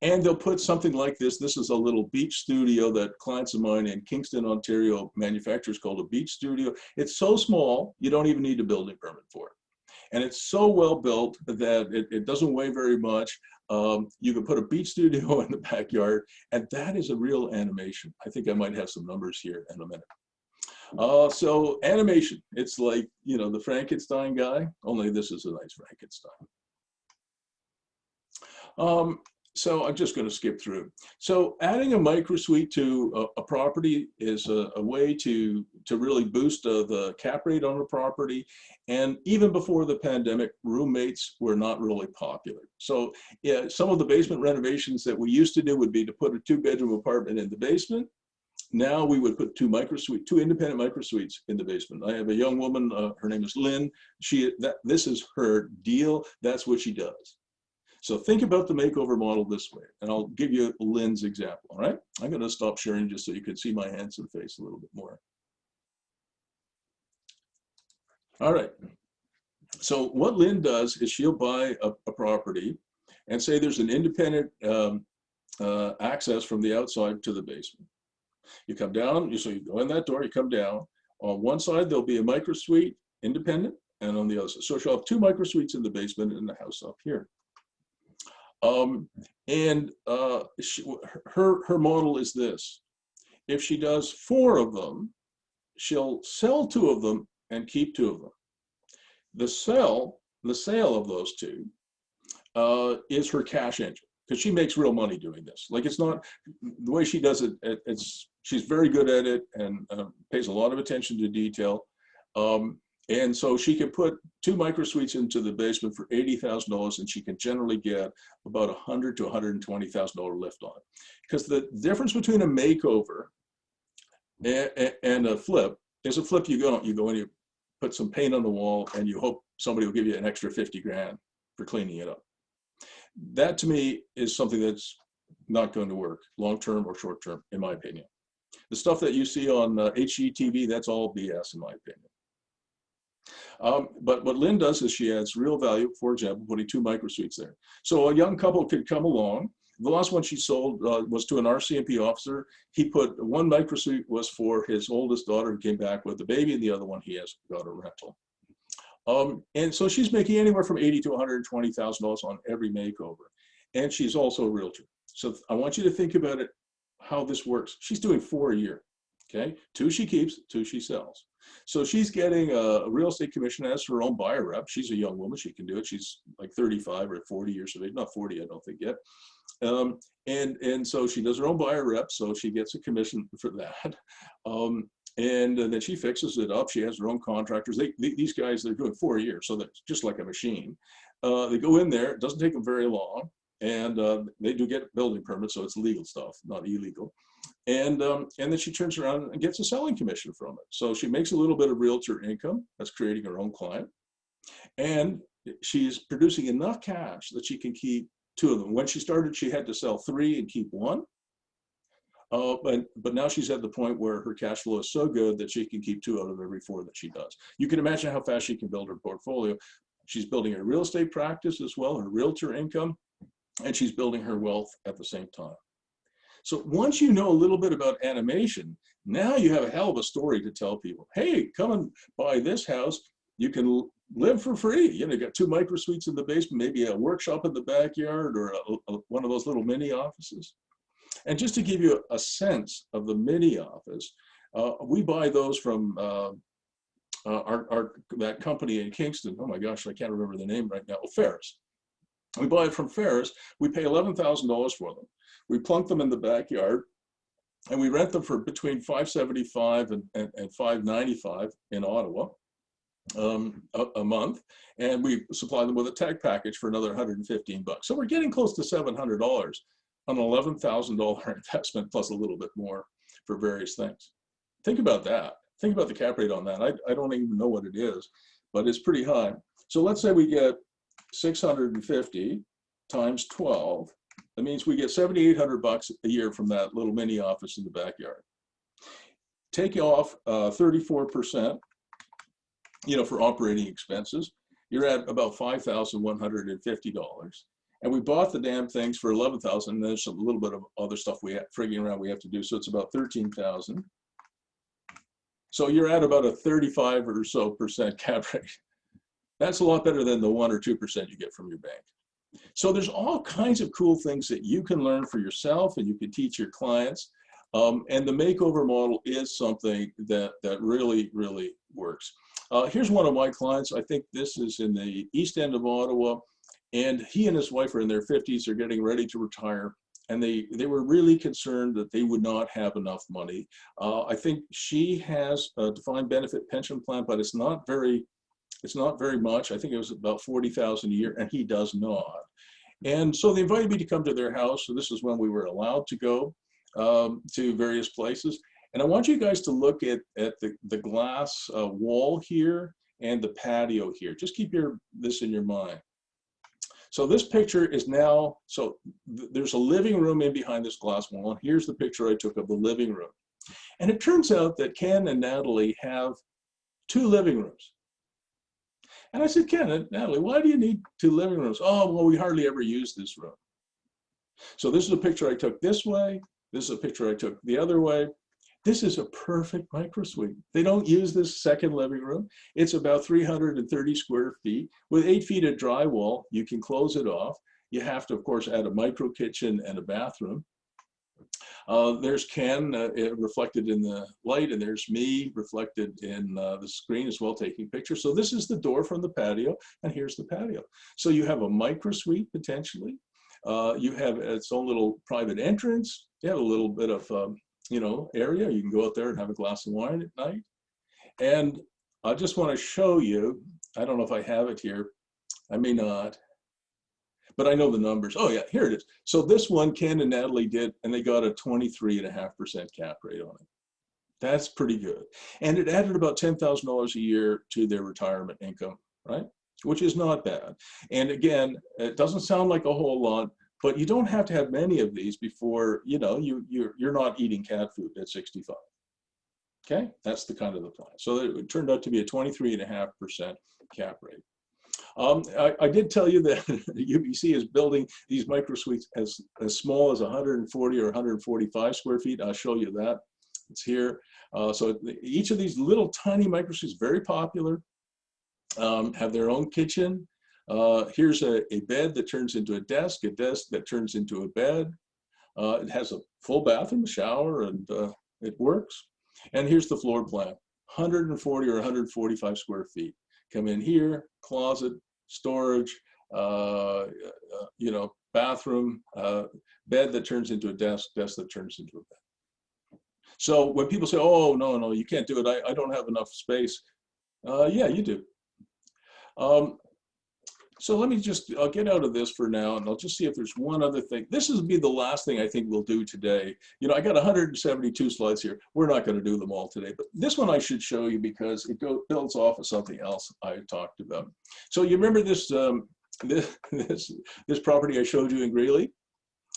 And they'll put something like this. This is a little beach studio that clients of mine in Kingston, Ontario manufacturers called a beach studio. It's so small, you don't even need a building permit for it. And it's so well built that it doesn't weigh very much. You can put a beach studio in the backyard, and that is a real animation. I think I might have some numbers here in a minute. So animation, it's like, you know, the Frankenstein guy, only this is a nice Frankenstein. So I'm just going to skip through. So adding a micro suite to a property is a way to really boost the cap rate on the property. And even before the pandemic, roommates were not really popular. So yeah, some of the basement renovations that we used to do would be to put a 2-bedroom apartment in the basement. Now we would put two independent micro suites in the basement. I have a young woman, her name is Lynn. This is her deal. That's what she does. So think about the makeover model this way, and I'll give you Lynn's example, all right? I'm gonna stop sharing just so you can see my handsome face a little bit more. All right, so what Lynn does is she'll buy a property and say there's an independent access from the outside to the basement. You come down, so you go in that door, you come down. On one side, there'll be a micro suite, independent, and on the other side. So she'll have 2 micro suites in the basement and the house up here. Her model is this. If she does 4 of them, she'll sell 2 of them and keep 2 of them. The sale of those 2 is her cash engine, because she makes real money doing this. Like, it's not the way she does it. She's very good at it and pays a lot of attention to detail. And so she can put 2 micro suites into the basement for $80,000, and she can generally get about $100,000 to $120,000 lift on it. Because the difference between a makeover and a flip is a flip, you go and you put some paint on the wall and you hope somebody will give you an extra 50 grand for cleaning it up. That to me is something that's not going to work long-term or short-term, in my opinion. The stuff that you see on HGTV, that's all BS, in my opinion. But what Lynn does is she adds real value, for example, putting 2 micro suites there. So a young couple could come along. The last one she sold was to an RCMP officer. He put 1 micro suite was for his oldest daughter who came back with the baby, and the other one he has got a rental. And so she's making anywhere from $80,000 to $120,000 on every makeover. And she's also a realtor. So I want you to think about it, how this works. She's doing 4 a year, okay? 2 she keeps, 2 she sells. So she's getting a real estate commission as her own buyer rep. She's a young woman, she can do it. She's like 35 or 40 years of age, not 40, I don't think yet. And so she does her own buyer rep, so she gets a commission for that. And then she fixes it up. She has her own contractors. These guys, they're doing 4 years, so that's just like a machine. They go in there. It doesn't take them very long, and they do get building permits, so it's legal stuff, not illegal. And then she turns around and gets a selling commission from it. So she makes a little bit of realtor income. That's creating her own client, and she's producing enough cash that she can keep 2 of them. When she started, she had to sell 3 and keep 1. But now she's at the point where her cash flow is so good that she can keep 2 out of every 4 that she does. You can imagine how fast she can build her portfolio. She's building her real estate practice as well, her realtor income, and she's building her wealth at the same time. So once you know a little bit about animation, now you have a hell of a story to tell people. Hey, come and buy this house. You can live for free. You know, you got 2 micro suites in the basement, maybe a workshop in the backyard, or one of those little mini offices. And just to give you a sense of the mini office, we buy those from that company in Kingston. Oh my gosh, I can't remember the name right now. Ferris. We buy it from Ferris. We pay $11,000 for them. We plunk them in the backyard, and we rent them for between $575 and $595 in Ottawa a month, and we supply them with a tech package for another $115. So we're getting close to $700 on an $11,000 investment, plus a little bit more for various things. Think about that. Think about the cap rate on that. I don't even know what it is, but it's pretty high. So let's say we get 650 times 12. That means we get $7,800 a year from that little mini office in the backyard. Take off 34%, you know, for operating expenses. You're at about $5,150. And we bought the damn things for $11,000. And there's a little bit of other stuff we have frigging around we have to do. So it's about $13,000. So you're at about a 35% or so cap rate. That's a lot better than the 1 or 2% you get from your bank. So there's all kinds of cool things that you can learn for yourself and you can teach your clients. And the makeover model is something that really, really works. Here's one of my clients. I think this is in the east end of Ottawa. And he and his wife are in their 50s. They're getting ready to retire. And they were really concerned that they would not have enough money. I think she has a defined benefit pension plan, but it's not very much. I think it was about $40,000 a year, and he does not. And so they invited me to come to their house. So this is when we were allowed to go to various places. And I want you guys to look at the glass wall here and the patio here. Just keep this in your mind. So this picture is now, so there's a living room in behind this glass wall. And here's the picture I took of the living room. And it turns out that Ken and Natalie have 2 living rooms. And I said, Ken and Natalie, why do you need 2 living rooms? Oh, well, we hardly ever use this room. So this is a picture I took this way. This is a picture I took the other way. This is a perfect micro suite. They don't use this second living room. It's about 330 square feet with 8 feet of drywall. You can close it off. You have to, of course, add a micro kitchen and a bathroom. There's Ken reflected in the light, and there's me reflected in the screen as well, taking pictures. So this is the door from the patio, and here's the patio. So you have a micro suite potentially. You have its own little private entrance. You have a little bit of area. You can go out there and have a glass of wine at night. And I just want to show you, I don't know if I have it here. I may not, but I know the numbers. Oh yeah, here it is. So this one Ken and Natalie did, and they got a 23.5% cap rate on it. That's pretty good. And it added about $10,000 a year to their retirement income, right? Which is not bad. And again, it doesn't sound like a whole lot, but you don't have to have many of these before, you're not eating cat food at 65. Okay, that's the kind of the plan. So it turned out to be a 23.5% cap rate. I did tell you that UBC is building these micro suites as small as 140 or 145 square feet. I'll show you that. It's here. So each of these little tiny micro suites, very popular, have their own kitchen. Here's a bed that turns into a desk that turns into a bed. It has a full bathroom, shower, and it works. And here's the floor plan, 140 or 145 square feet. Come in here, closet, storage, you know, bathroom, bed that turns into a desk, desk that turns into a bed. So when people say, oh, no, no, you can't do it, I don't have enough space. Yeah, you do. So let me just, I'll get out of this for now, and I'll just see if there's one other thing. This will be the last thing I think we'll do today. You know, I got 172 slides here. We're not going to do them all today, but this one I should show you because it builds off of something else I talked about. So you remember this, this property I showed you in Greeley?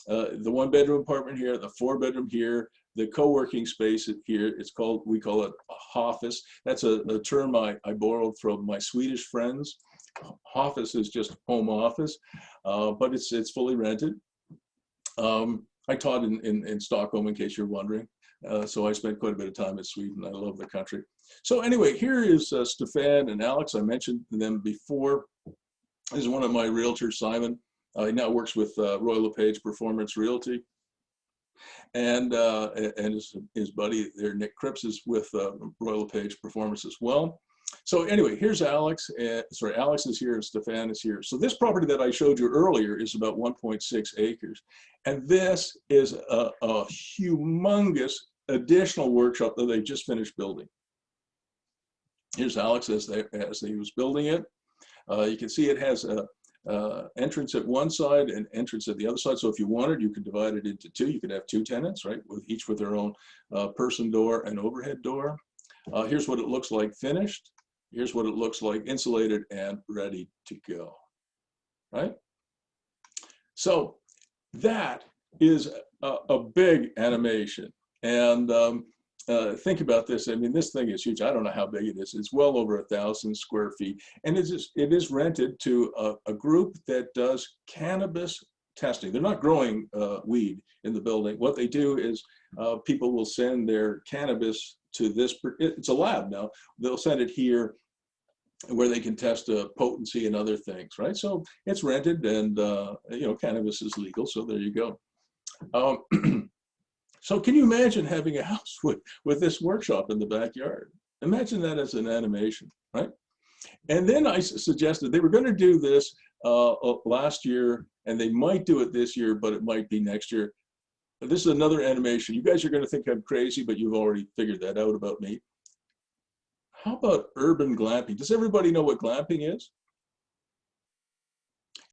The 1-bedroom apartment here, the 4-bedroom here, the co-working space here. It's called, we call it a office. That's a term I borrowed from my Swedish friends. Office is just home office, but it's fully rented. I taught in Stockholm, in case you're wondering. So I spent quite a bit of time in Sweden. I love the country. So anyway, here is Stefan and Alex. I mentioned them before. This is one of my realtors, Simon. He now works with Royal LePAGE Performance Realty. And his buddy there, Nick Cripps, is with Royal LePAGE Performance as well. So anyway, here's Alex. Sorry, Alex is here and Stefan is here. So this property that I showed you earlier is about 1.6 acres. And this is a humongous additional workshop that they just finished building. Here's Alex as he was building it. You can see it has a entrance at one side and entrance at the other side. So if you wanted, you could divide it into two. You could have 2 tenants, right? Each with their own person door and overhead door. Here's what it looks like finished. Here's what it looks like insulated and ready to go, right? So that is a big animation. And think about this. I mean, this thing is huge. I don't know how big it is. It's well over 1,000 square feet. And it is rented to a group that does cannabis testing. They're not growing weed in the building. What they do is people will send their cannabis to this, it's a lab now. They'll send it here where they can test potency and other things, right? So it's rented and, you know, cannabis is legal. So there you go. So can you imagine having a house with this workshop in the backyard? Imagine that as an animation, right? And then I suggested they were going to do this last year, and they might do it this year, but it might be next year. This is another animation. You guys are going to think I'm crazy, but you've already figured that out about me. How about urban glamping? Does everybody know what glamping is?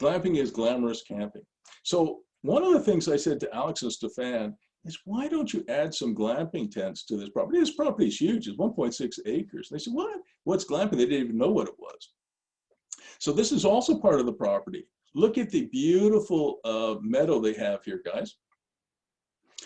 Glamping is glamorous camping. So one of the things I said to Alex and Stefan is, why don't you add some glamping tents to this property? This property is huge. It's 1.6 acres. They said, what? What's glamping? They didn't even know what it was. So this is also part of the property. Look at the beautiful meadow they have here, guys.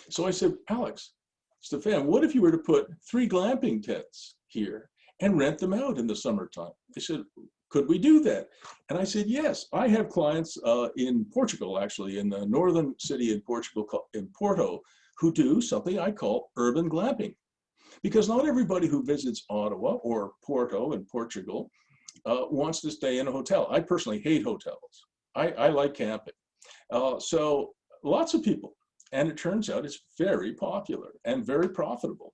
So I said, Alex, Stefan, what if you were to put 3 glamping tents here and rent them out in the summertime? They said, could we do that? And I said, yes. I have clients in Portugal, actually, in the northern city in Portugal, in Porto, who do something I call urban glamping. Because not everybody who visits Ottawa or Porto in Portugal wants to stay in a hotel. I personally hate hotels. I like camping. So lots of people. And it turns out it's very popular and very profitable.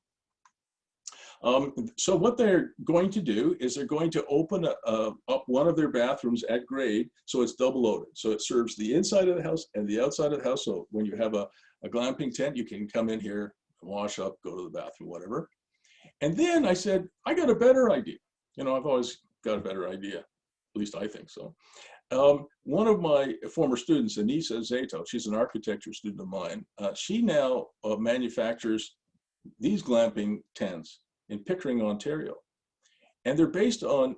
So what they're going to do is they're going to open up one of their bathrooms at grade, so it's double loaded. So it serves the inside of the house and the outside of the house. So when you have a glamping tent, you can come in here, wash up, go to the bathroom, whatever. And then I said, I got a better idea. You know, I've always got a better idea. At least I think so. One of my former students, Anissa Zato, she's an architecture student of mine. She now manufactures these glamping tents in Pickering, Ontario. And they're based on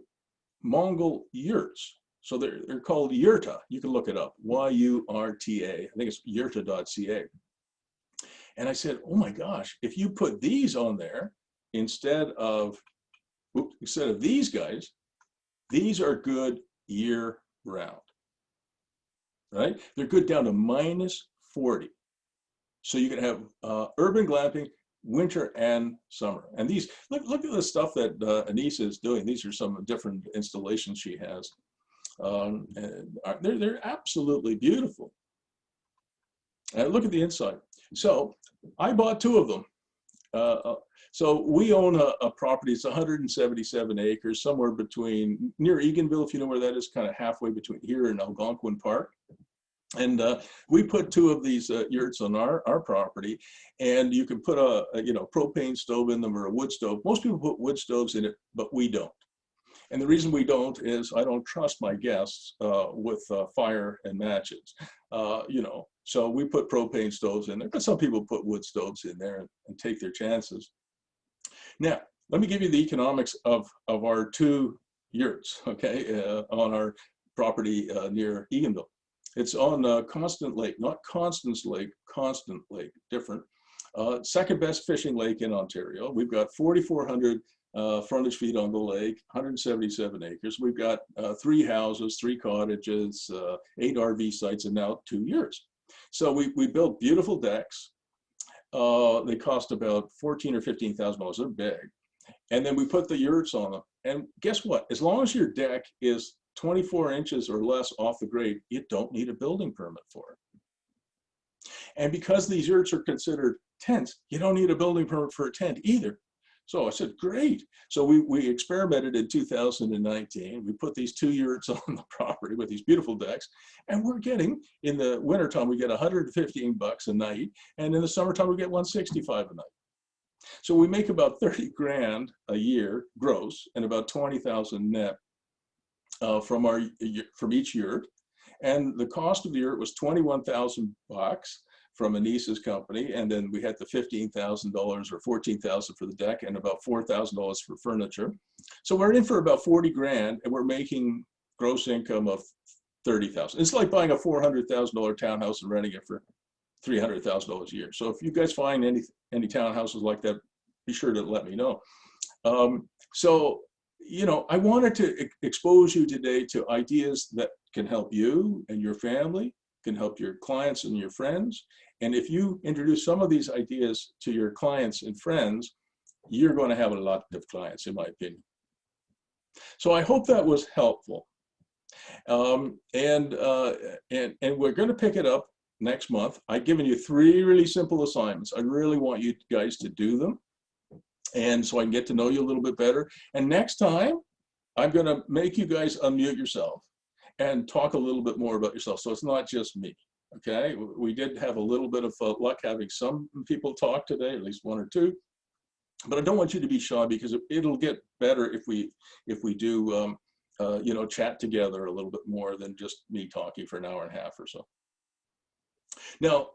Mongol yurts. So they're called yurta. You can look it up, Y-U-R-T-A. I think it's yurta.ca. And I said, oh my gosh, if you put these on there instead of these guys, these are good year round, right? They're good down to -40. So you can have urban glamping, winter and summer. And these, look at the stuff that Anissa is doing. These are some different installations she has. And they're absolutely beautiful. And look at the inside. So I bought 2 of them. So we own a property. It's 177 acres, somewhere between near Eganville, if you know where that is, kind of halfway between here and Algonquin Park. And we put 2 of these yurts on our property, and you can put a propane stove in them or a wood stove. Most people put wood stoves in it, but we don't. And the reason we don't is I don't trust my guests with fire and matches, So we put propane stoves in there, but some people put wood stoves in there and take their chances. Now, let me give you the economics of our 2 yurts, okay, on our property near Eganville. It's on Constant Lake, not Constance Lake, Constant Lake, different. Second best fishing lake in Ontario. We've got 4,400 frontage feet on the lake, 177 acres. We've got 3 houses, 3 cottages, 8 RV sites, and now 2 yurts. So we built beautiful decks. They cost about $14,000 or $15,000. They're big. And then we put the yurts on them. And guess what? As long as your deck is 24 inches or less off the grade, you don't need a building permit for it. And because these yurts are considered tents, you don't need a building permit for a tent either. So I said, great. So we experimented in 2019. We put these 2 yurts on the property with these beautiful decks, and we're getting, in the wintertime, we get $115 a night, and in the summertime, we get $165 a night. So we make about 30 grand a year gross and about 20,000 net from each yurt. And the cost of the yurt was $21,000 from a niece's company, and then we had the $15,000 or $14,000 for the deck and about $4,000 for furniture. So we're in for about 40 grand, and we're making gross income of 30,000. It's like buying a $400,000 townhouse and renting it for $300,000 a year. So if you guys find any townhouses like that, be sure to let me know. I wanted to expose you today to ideas that can help you and your family, can help your clients and your friends. And if you introduce some of these ideas to your clients and friends, you're going to have a lot of clients, in my opinion. So I hope that was helpful. And we're going to pick it up next month. I've given you 3 really simple assignments. I really want you guys to do them, and so I can get to know you a little bit better. And next time, I'm going to make you guys unmute yourself and talk a little bit more about yourself. So it's not just me, okay? We did have a little bit of luck having some people talk today, at least 1 or 2. But I don't want you to be shy, because it'll get better if we do chat together a little bit more than just me talking for an hour and a half or so. Now,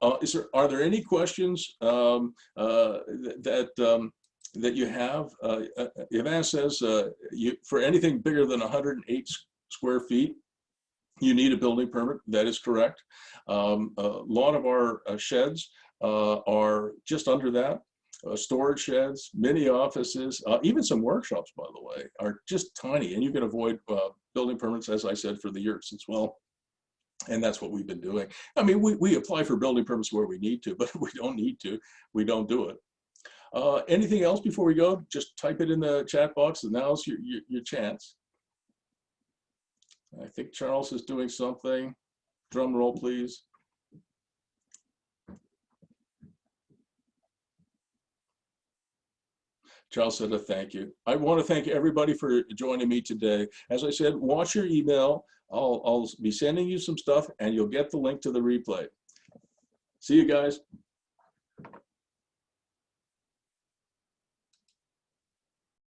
are there any questions that you have? Ivan says for anything bigger than 108 square feet, you need a building permit. That is correct. A lot of our sheds are just under that. Storage sheds, mini offices, even some workshops, by the way, are just tiny, and you can avoid building permits, as I said, for the yurts as well. And that's what we've been doing. I mean, we apply for building permits where we need to, but if we don't need to, we don't do it. Anything else before we go? Just type it in the chat box, and now's your chance. I think Charles is doing something. Drum roll, please. Charles said a thank you. I want to thank everybody for joining me today. As I said, watch your email. I'll be sending you some stuff, and you'll get the link to the replay. See you guys.